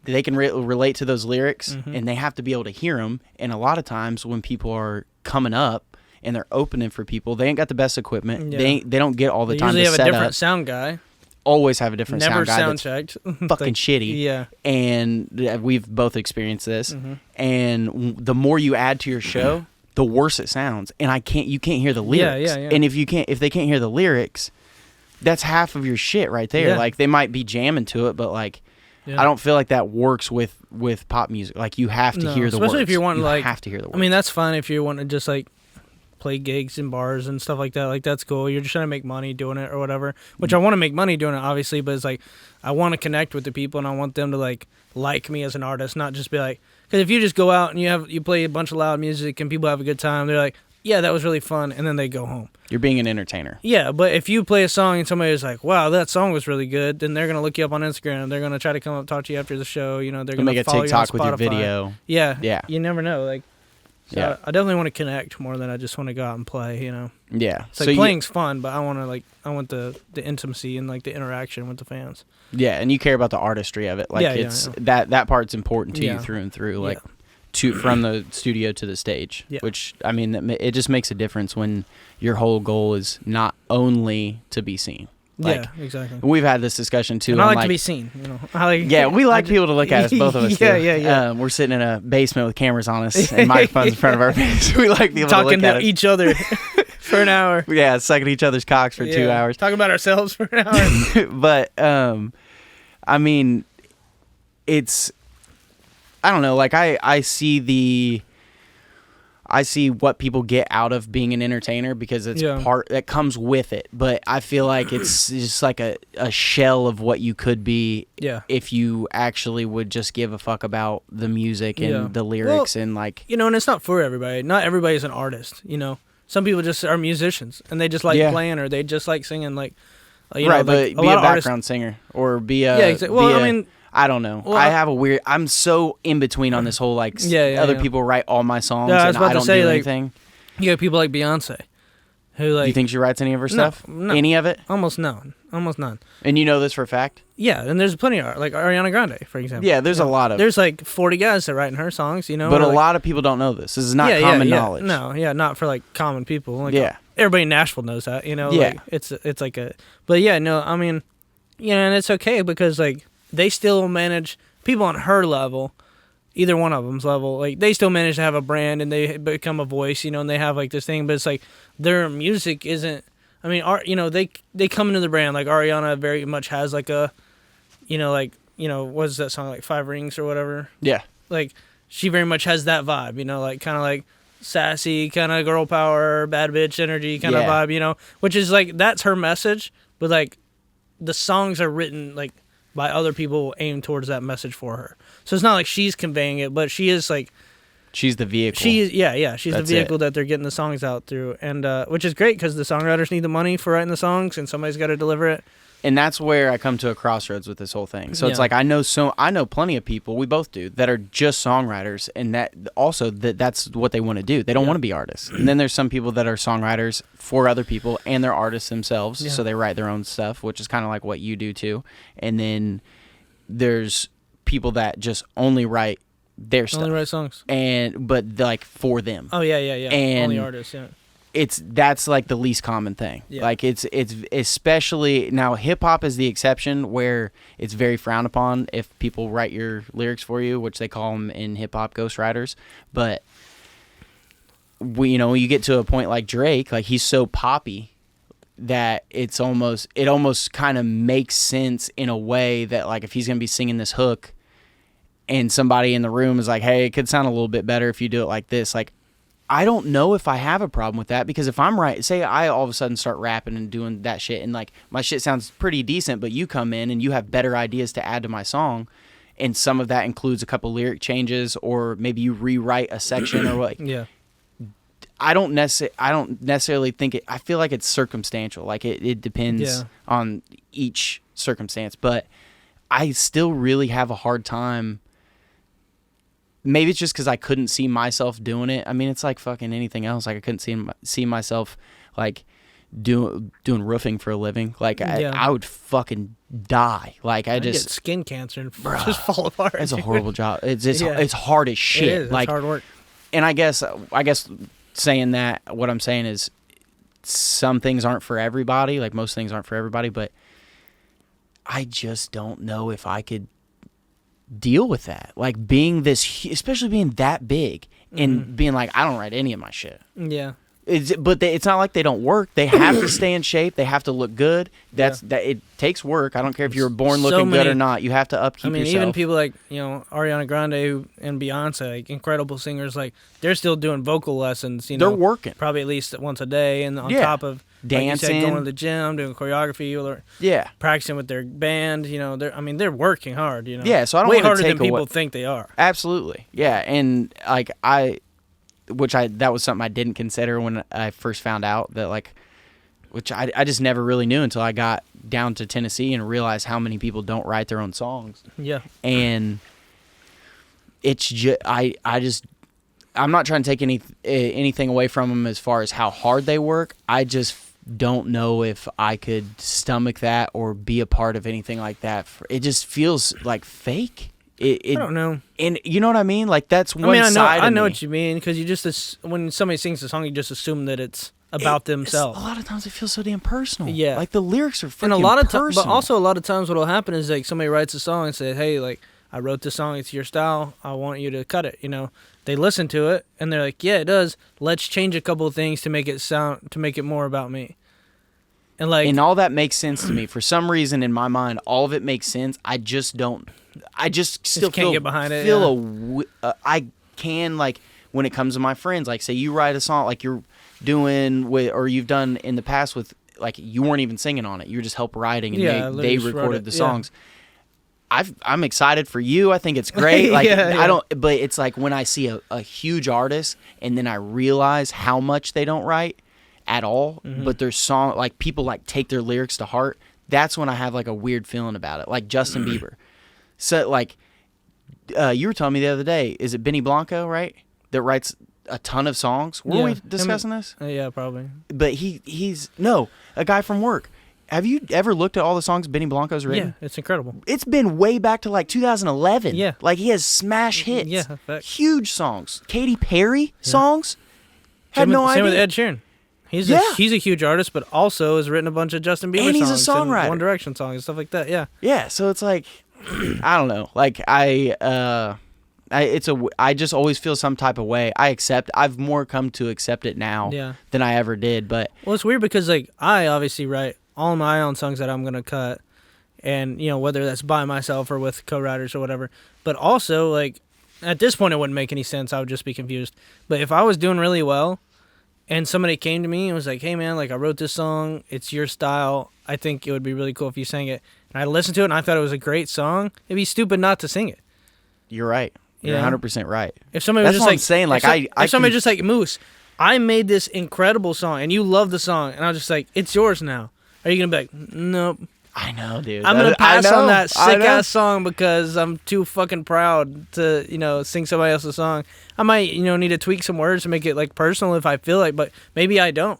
[SPEAKER 1] They can relate to those lyrics, and they have to be able to hear them. And a lot of times when people are coming up and they're opening for people, they ain't got the best equipment. Yeah. They don't get all the time to set up.
[SPEAKER 2] Usually have a different sound guy.
[SPEAKER 1] Always have a different sound guy.
[SPEAKER 2] Never sound checked.
[SPEAKER 1] Fucking shitty.
[SPEAKER 2] Yeah.
[SPEAKER 1] And we've both experienced this. And the more you add to your show, the worse it sounds. And you can't hear the lyrics.
[SPEAKER 2] Yeah.
[SPEAKER 1] And if they can't hear the lyrics, that's half of your shit right there.
[SPEAKER 2] Yeah.
[SPEAKER 1] Like they might be jamming to it, but like. Yeah. I don't feel like that works with pop music. Like you have to hear the words.
[SPEAKER 2] Especially if you're wanting
[SPEAKER 1] have to hear the words.
[SPEAKER 2] I mean, that's fine if you want to just like play gigs in bars and stuff like that. Like that's cool. You're just trying to make money doing it or whatever. Which I want to make money doing it, obviously. But it's like I want to connect with the people and I want them to like me as an artist, not just be like. Because if you just go out and you play a bunch of loud music and people have a good time, they're like, yeah, that was really fun, and then they go home.
[SPEAKER 1] You're being an entertainer.
[SPEAKER 2] Yeah, but if you play a song and somebody's like, wow, that song was really good, then they're going to look you up on Instagram. They're going to try to come up and talk to you after the show. You know, they're going to
[SPEAKER 1] make a TikTok with your video.
[SPEAKER 2] Yeah. You never know. Like, so I definitely want to connect more than I just want to go out and play, you know.
[SPEAKER 1] Yeah.
[SPEAKER 2] It's like playing's fun, but I want the intimacy and like the interaction with the fans.
[SPEAKER 1] Yeah, and you care about the artistry of it. Like that part's important to you through and through. Like from the studio to the stage, which I mean, it just makes a difference when your whole goal is not only to be seen. Like,
[SPEAKER 2] yeah, exactly.
[SPEAKER 1] We've had this discussion too.
[SPEAKER 2] And I like to be seen. You know,
[SPEAKER 1] we like people to look at us. Both of us.
[SPEAKER 2] Yeah.
[SPEAKER 1] We're sitting in a basement with cameras on us and microphones in front of our face. We like people
[SPEAKER 2] talking
[SPEAKER 1] to look at
[SPEAKER 2] each other for an hour.
[SPEAKER 1] Yeah, sucking each other's cocks for 2 hours.
[SPEAKER 2] Talking about ourselves for an hour.
[SPEAKER 1] But I mean, it's. I don't know, like I see what people get out of being an entertainer because it's part that comes with it. But I feel like it's just like a shell of what you could be if you actually would just give a fuck about the music and the lyrics and like...
[SPEAKER 2] You know, and it's not for everybody. Not everybody's an artist, you know. Some people just are musicians and they just like playing or they just like singing like... You know,
[SPEAKER 1] but
[SPEAKER 2] like
[SPEAKER 1] be a background singer or be a...
[SPEAKER 2] Yeah, exactly. Well, I mean...
[SPEAKER 1] I don't know.
[SPEAKER 2] Well,
[SPEAKER 1] I have a weird... I'm so in between on this whole, like, other people write all my songs and I don't do anything.
[SPEAKER 2] You have people like Beyonce, who, like...
[SPEAKER 1] Do you think she writes any of her stuff?
[SPEAKER 2] No.
[SPEAKER 1] Any of it?
[SPEAKER 2] Almost none.
[SPEAKER 1] And you know this for a fact?
[SPEAKER 2] Yeah, and there's plenty of... Like Ariana Grande, for example.
[SPEAKER 1] Yeah, there's a lot of...
[SPEAKER 2] There's, like, 40 guys that write in her songs, you know?
[SPEAKER 1] But a lot of people don't know this. This is not common knowledge.
[SPEAKER 2] No, not for, like, common people. Like,
[SPEAKER 1] yeah.
[SPEAKER 2] Everybody in Nashville knows that, you know?
[SPEAKER 1] Yeah.
[SPEAKER 2] Like, it's like a... But, yeah, no, I mean... You know, and it's okay because, like, they still manage... People on her level, either one of them's level, like they still manage to have a brand and they become a voice, you know, and they have like this thing, but it's like their music isn't. I mean, you know, they come into the brand like Ariana very much has like a, you know, what is that song like 5 Rings or whatever?
[SPEAKER 1] Yeah,
[SPEAKER 2] like she very much has that vibe, you know, like kind of like sassy, kind of girl power, bad bitch energy kind of vibe, you know, which is like that's her message, but like the songs are written like. By other people aimed towards that message for her. So it's not like she's conveying it, but she is like...
[SPEAKER 1] She's the vehicle.
[SPEAKER 2] She's the vehicle that they're getting the songs out through. And which is great because the songwriters need the money for writing the songs and somebody's got to deliver it.
[SPEAKER 1] And that's where I come to a crossroads with this whole thing. So it's like I know plenty of people, we both do, that are just songwriters and that also that's what they want to do. They don't want to be artists. And then there's some people that are songwriters for other people and they're artists themselves. So they write their own stuff, which is kind of like what you do too. And then there's people that just only write their stuff.
[SPEAKER 2] Only write songs.
[SPEAKER 1] But like for them.
[SPEAKER 2] Oh yeah.
[SPEAKER 1] And
[SPEAKER 2] only artists, yeah.
[SPEAKER 1] That's like the least common thing.
[SPEAKER 2] Yeah.
[SPEAKER 1] Like it's especially now hip hop is the exception where it's very frowned upon if people write your lyrics for you, which they call them in hip hop ghostwriters. But you get to a point like Drake, like he's so poppy that it almost kind of makes sense in a way that like if he's gonna be singing this hook and somebody in the room is like, hey, it could sound a little bit better if you do it like this, like I don't know if I have a problem with that, because if I'm right, say I all of a sudden start rapping and doing that shit, and like my shit sounds pretty decent, but you come in and you have better ideas to add to my song, and some of that includes a couple lyric changes, or maybe you rewrite a section or like.
[SPEAKER 2] Yeah.
[SPEAKER 1] I don't necessarily think it. I feel like it's circumstantial. Like it depends on each circumstance, but I still really have a hard time. Maybe it's just because I couldn't see myself doing it. I mean, it's like fucking anything else. Like I couldn't see myself like doing roofing for a living. Like I would fucking die. Like I just
[SPEAKER 2] get skin cancer and just fall apart.
[SPEAKER 1] It's a horrible job. It's hard as shit.
[SPEAKER 2] It is.
[SPEAKER 1] Like
[SPEAKER 2] it's hard work.
[SPEAKER 1] And I guess saying that, what I'm saying is some things aren't for everybody. Like most things aren't for everybody, but I just don't know if I could deal with that. Like being especially being that big and being like, I don't write any of my shit.
[SPEAKER 2] Yeah.
[SPEAKER 1] But it's not like they don't work. They have to stay in shape. They have to look good. That it takes work. I don't care if you're born looking good or not. You have to upkeep yourself.
[SPEAKER 2] Even people like, Ariana Grande and Beyonce, like incredible singers, like they're still doing vocal lessons.
[SPEAKER 1] They're working
[SPEAKER 2] probably at least once a day, and on top of
[SPEAKER 1] dancing,
[SPEAKER 2] like you said, going to the gym, doing choreography, or practicing with their band. They're working hard.
[SPEAKER 1] Yeah, so I don't
[SPEAKER 2] way
[SPEAKER 1] want to
[SPEAKER 2] harder
[SPEAKER 1] take
[SPEAKER 2] than people think they are.
[SPEAKER 1] Absolutely, yeah, and like that was something I didn't consider when I first found out that, like, which I just never really knew until I got down to Tennessee and realized how many people don't write their own songs.
[SPEAKER 2] Yeah.
[SPEAKER 1] And it's just, I'm not trying to take anything away from them as far as how hard they work. I just don't know if I could stomach that or be a part of anything like that. It just feels like fake. I
[SPEAKER 2] don't know.
[SPEAKER 1] And you know what I mean? Like that's one side of me.
[SPEAKER 2] I know what you mean, because you just when somebody sings a song, you just assume that it's about themselves.
[SPEAKER 1] A lot of times it feels so damn personal.
[SPEAKER 2] Yeah.
[SPEAKER 1] Like the lyrics are freaking personal.
[SPEAKER 2] But also a lot of times what will happen is like somebody writes a song and says, hey, like I wrote this song, it's your style, I want you to cut it. They listen to it and they're like, yeah, it does. Let's change a couple of things to make it more about me. And
[SPEAKER 1] all that makes sense to me. For some reason in my mind, all of it makes sense. I just still
[SPEAKER 2] can't get behind it.
[SPEAKER 1] I can, like, when it comes to my friends, like say you write a song like you're doing or you've done in the past with, like, you weren't even singing on it, you were just help writing and they recorded the songs. I'm excited for you. I think it's great. Like but it's like when I see a huge artist and then I realize how much they don't write at all, but their song, like people like take their lyrics to heart. That's when I have like a weird feeling about it. Like Justin Bieber. So like, you were telling me the other day, is it Benny Blanco, right? That writes a ton of songs. Were we discussing this?
[SPEAKER 2] Yeah, probably.
[SPEAKER 1] But he's a guy from work. Have you ever looked at all the songs Benny Blanco's written?
[SPEAKER 2] Yeah, it's incredible.
[SPEAKER 1] It's been way back to like 2011.
[SPEAKER 2] Yeah.
[SPEAKER 1] Like he has smash hits.
[SPEAKER 2] Yeah,
[SPEAKER 1] huge songs. Katy Perry songs. Had no idea.
[SPEAKER 2] Same with Ed Sheeran. He's a huge artist, but also has written a bunch of Justin Bieber songs.
[SPEAKER 1] And he's a songwriter.
[SPEAKER 2] And One Direction songs and stuff like that, yeah.
[SPEAKER 1] Yeah, so it's like, I don't know. Like, I just always feel some type of way. I've more come to accept it now than I ever did, but.
[SPEAKER 2] Well, it's weird because, like, I obviously write all my own songs that I'm going to cut, and, whether that's by myself or with co-writers or whatever. But also, like, at this point, it wouldn't make any sense. I would just be confused. But if I was doing really well, and somebody came to me and was like, hey, man, like, I wrote this song. It's your style. I think it would be really cool if you sang it. And I listened to it, and I thought it was a great song. It'd be stupid not to sing it.
[SPEAKER 1] You're right. You're 100% right.
[SPEAKER 2] If somebody was
[SPEAKER 1] That's
[SPEAKER 2] just
[SPEAKER 1] what
[SPEAKER 2] like,
[SPEAKER 1] I'm saying. Like,
[SPEAKER 2] if somebody just like, Moose, I made this incredible song, and you love the song. And I was just like, it's yours now. Are you going to be like, nope.
[SPEAKER 1] I know, dude.
[SPEAKER 2] I'm going to pass on that sick-ass song because I'm too fucking proud to, sing somebody else's song. I might, need to tweak some words to make it, like, personal if I feel like, but maybe I don't.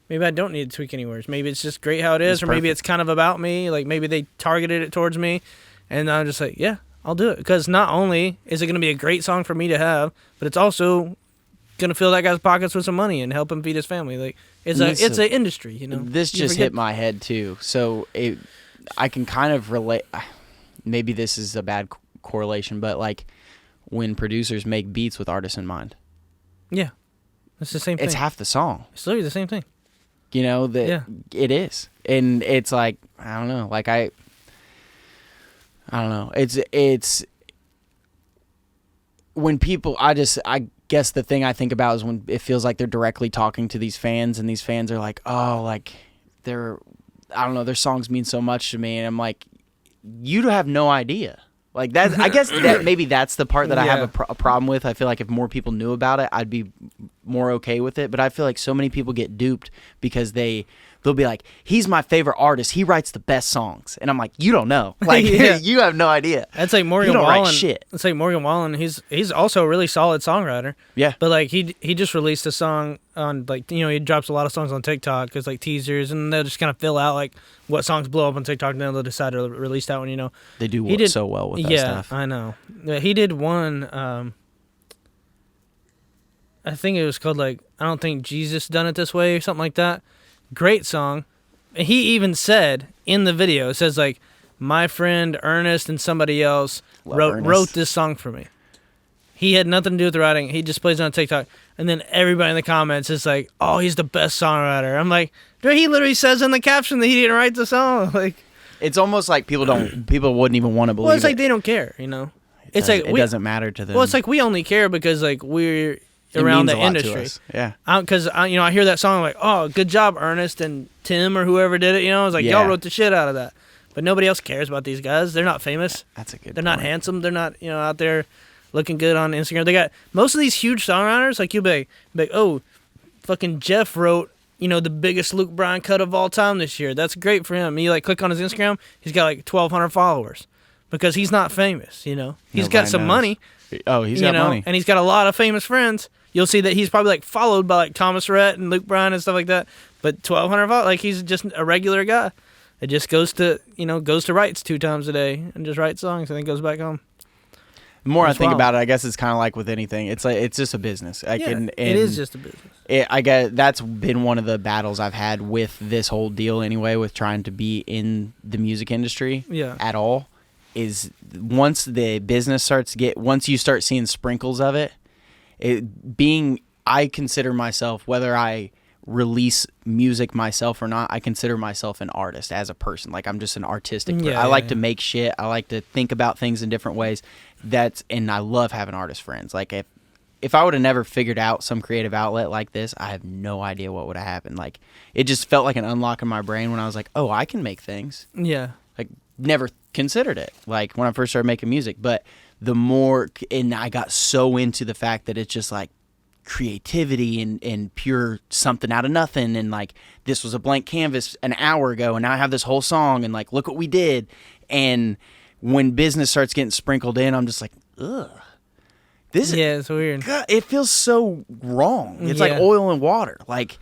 [SPEAKER 2] Maybe I don't need to tweak any words. Maybe it's just great how it is, or maybe it's kind of about me. Like, maybe they targeted it towards me, and I'm just like, yeah, I'll do it. Because not only is it going to be a great song for me to have, but it's also going to fill that guy's pockets with some money and help him feed his family. Like, it's an industry,
[SPEAKER 1] This just hit my head, too. So, I can kind of relate. Maybe this is a bad correlation, but like when producers make beats with artists in mind. Yeah, it's the same thing. It's half the song.
[SPEAKER 2] It's literally the same thing.
[SPEAKER 1] It is, and it's like I don't know. Like I don't know. It's when people. I guess the thing I think about is when it feels like they're directly talking to these fans, and these fans are like, oh, like I don't know, their songs mean so much to me, and I'm like, you have no idea. Like that, I guess that maybe that's the part that I have a problem with. I feel like if more people knew about it, I'd be more okay with it. But I feel like so many people get duped because they'll be like, he's my favorite artist. He writes the best songs. And I'm like, you don't know. Like, you have no idea.
[SPEAKER 2] That's like Morgan
[SPEAKER 1] Wallen.
[SPEAKER 2] Wallen.
[SPEAKER 1] Write shit.
[SPEAKER 2] It's like Morgan Wallen. He's also a really solid songwriter.
[SPEAKER 1] Yeah.
[SPEAKER 2] But like he just released a song on like, he drops a lot of songs on TikTok as like teasers, and they'll just kind of fill out like what songs blow up on TikTok, and then they'll decide to release that one.
[SPEAKER 1] They do so well with that stuff.
[SPEAKER 2] Yeah, I know. He did one. I think it was called like, I don't think Jesus done it this way or something like that. Great song. He even said in the video, it says like, my friend Ernest and somebody else wrote this song for me. He had nothing to do with the writing. He just plays it on TikTok. And then everybody in the comments is like, oh, he's the best songwriter. I'm like, dude, he literally says in the caption that he didn't write the song. Like,
[SPEAKER 1] it's almost like people wouldn't even want to believe it.
[SPEAKER 2] Well, it's like they don't care, It's like
[SPEAKER 1] it doesn't matter to them.
[SPEAKER 2] Well, it's like we only care because like we're around the industry.
[SPEAKER 1] Yeah.
[SPEAKER 2] Because I hear that song, I'm like, oh, good job, Ernest and Tim or whoever did it. I was like, y'all wrote the shit out of that. But nobody else cares about these guys. They're not famous.
[SPEAKER 1] That's a good.
[SPEAKER 2] They're not handsome. They're not out there looking good on Instagram. They got most of these huge songwriters. Like you'll be like, oh, fucking Jeff wrote the biggest Luke Bryan cut of all time this year. That's great for him. You like click on his Instagram, he's got like 1,200 followers because he's not famous. He's got some money.
[SPEAKER 1] Oh, he's got money,
[SPEAKER 2] and he's got a lot of famous friends. You'll see that he's probably like followed by like Thomas Rhett and Luke Bryan and stuff like that. But 1,200 followers, like he's just a regular guy. It just goes to writes 2 times a day and just writes songs and then goes back home.
[SPEAKER 1] The more I think about it, I guess it's kind of like with anything. It's like it's just a business.
[SPEAKER 2] It is just a business.
[SPEAKER 1] I guess that's been one of the battles I've had with this whole deal anyway, with trying to be in the music industry at all, is once the business once you start seeing sprinkles of it, I consider myself, whether I release music myself or not, I consider myself an artist as a person. Like I'm just an artistic person. I like to make shit. I like to think about things in different ways. And I love having artist friends. Like if I would have never figured out some creative outlet like this, I have no idea what would have happened. Like it just felt like an unlock in my brain when I was like, oh, I can make things.
[SPEAKER 2] Yeah.
[SPEAKER 1] Like never considered it. Like when I first started making music, but and I got so into the fact that it's just like creativity and pure something out of nothing, and like this was a blank canvas an hour ago and now I have this whole song and like look what we did. And when business starts getting sprinkled in, I'm just like, ugh,
[SPEAKER 2] it's weird.
[SPEAKER 1] God, it feels so wrong. It's like oil and water. Like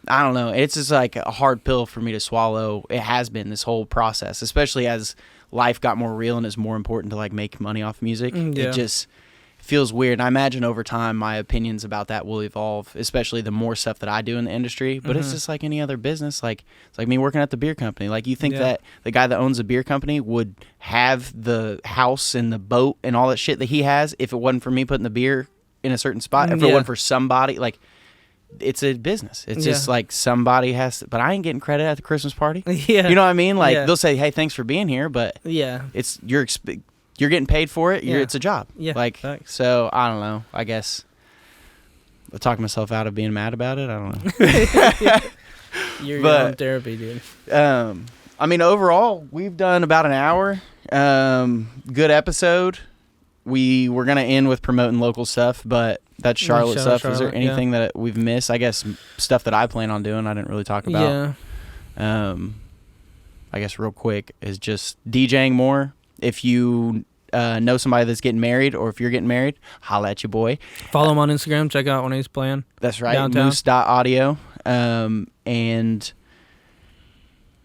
[SPEAKER 1] I don't know, it's just like a hard pill for me to swallow. It has been this whole process, especially as life got more real and it's more important to like make money off music. It just feels weird. And I imagine over time my opinions about that will evolve, especially the more stuff that I do in the industry. But it's just like any other business. Like it's like me working at the beer company. Like you think that the guy that owns a beer company would have the house and the boat and all that shit that he has if it wasn't for me putting the beer in a certain spot, if it wasn't for somebody. Like it's a business. It's just like somebody has to, but I ain't getting credit at the Christmas party.
[SPEAKER 2] Yeah.
[SPEAKER 1] You know what I mean? Like they'll say, hey, thanks for being here, but it's you're getting paid for it. It's a job. Yeah. Like, so I don't know. I guess I talk myself out of being mad about it. I don't know.
[SPEAKER 2] You're your own therapy, dude.
[SPEAKER 1] I mean, overall, we've done about an hour. Good episode. We were going to end with promoting local stuff, but that's Charlotte stuff. Is there anything that we've missed? I guess stuff that I plan on doing I didn't really talk about. Yeah. I guess real quick is just DJing more. If you know somebody that's getting married, or if you're getting married, holla at your boy.
[SPEAKER 2] Follow him on Instagram. Check out when he's playing.
[SPEAKER 1] That's right. Moose.audio. And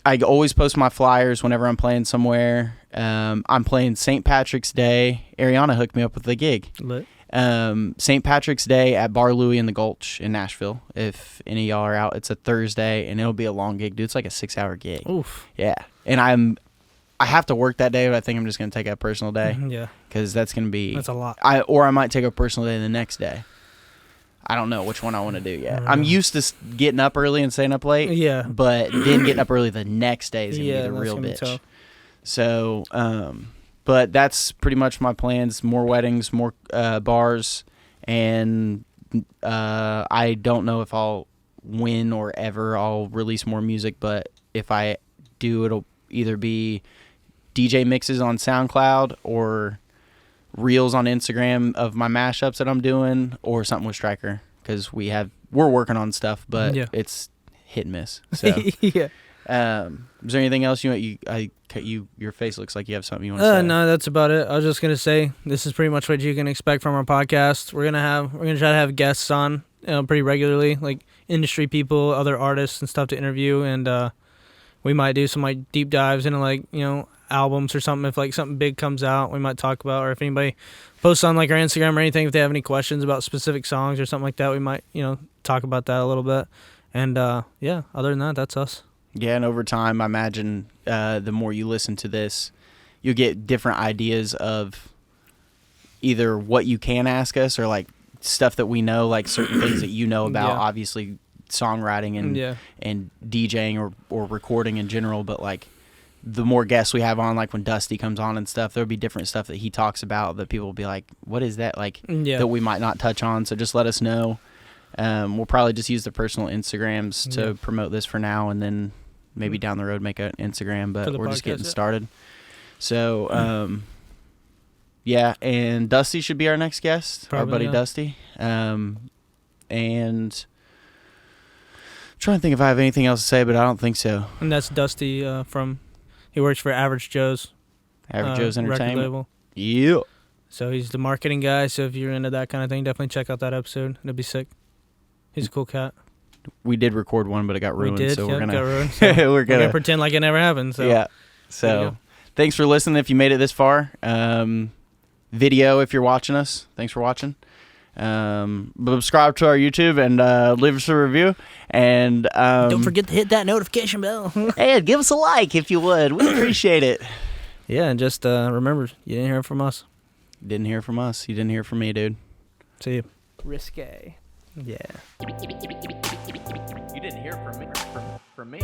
[SPEAKER 1] I always post my flyers whenever I'm playing somewhere. I'm playing St. Patrick's Day. Ariana hooked me up with the gig.
[SPEAKER 2] Lit.
[SPEAKER 1] St. Patrick's Day at Bar Louie in the Gulch in Nashville. If any of y'all are out, it's a Thursday, and it'll be a long gig, dude. It's like a 6-hour gig.
[SPEAKER 2] Oof.
[SPEAKER 1] Yeah. And I have to work that day, but I think I'm just going to take a personal day.
[SPEAKER 2] Yeah.
[SPEAKER 1] Because that's going to be...
[SPEAKER 2] That's a lot.
[SPEAKER 1] Or I might take a personal day the next day. I don't know which one I want to do yet. I'm used to getting up early and staying up late.
[SPEAKER 2] Yeah.
[SPEAKER 1] But then getting up early the next day is going to be the real bitch. So, but that's pretty much my plans. More weddings, more bars, and I don't know if I'll when or ever I'll release more music, but if I do, it'll either be DJ mixes on SoundCloud or reels on Instagram of my mashups that I'm doing, or something with Stryker, because we're working on stuff, but it's hit and miss. So
[SPEAKER 2] yeah.
[SPEAKER 1] Is there anything else your face looks like you have something you want to say?
[SPEAKER 2] No, that's about it. I was just gonna say this is pretty much what you can expect from our podcast. We're gonna try to have guests on, pretty regularly, like industry people, other artists and stuff to interview, and we might do some like deep dives into like albums or something. If like something big comes out, we might talk about, or if anybody posts on like our Instagram or anything, if they have any questions about specific songs or something like that, we might talk about that a little bit. And other than that, that's us.
[SPEAKER 1] Yeah, and over time, I imagine the more you listen to this, you'll get different ideas of either what you can ask us or like stuff that we know, like certain things that you know about, obviously songwriting and DJing or recording in general. But like the more guests we have on, like when Dusty comes on and stuff, there'll be different stuff that he talks about that people will be like, what is that? Like that we might not touch on. So just let us know. We'll probably just use the personal Instagrams to promote this for now, and then maybe down the road make an Instagram, but we're just getting started. So, and Dusty should be our next guest, our buddy Dusty. And I'm trying to think if I have anything else to say, but I don't think so.
[SPEAKER 2] And that's Dusty he works for Average Joe's
[SPEAKER 1] Entertainment.
[SPEAKER 2] record label.
[SPEAKER 1] Yeah.
[SPEAKER 2] So he's the marketing guy, so if you're into that kind of thing, definitely check out that episode. It'll be sick. He's a cool cat.
[SPEAKER 1] We did record one, but it got ruined.
[SPEAKER 2] We did,
[SPEAKER 1] so we're gonna
[SPEAKER 2] got ruined, so
[SPEAKER 1] we're gonna
[SPEAKER 2] pretend like it never happened. So
[SPEAKER 1] yeah. So thanks for listening. If you made it this far, video if you're watching us, thanks for watching. Subscribe to our YouTube and leave us a review. And
[SPEAKER 2] don't forget to hit that notification bell.
[SPEAKER 1] And give us a like if you would. We appreciate it.
[SPEAKER 2] Yeah, and just remember, you didn't hear from us.
[SPEAKER 1] Didn't hear from us. You didn't hear from me, dude.
[SPEAKER 2] See you.
[SPEAKER 4] Risque.
[SPEAKER 2] Yeah.
[SPEAKER 4] You didn't hear from me.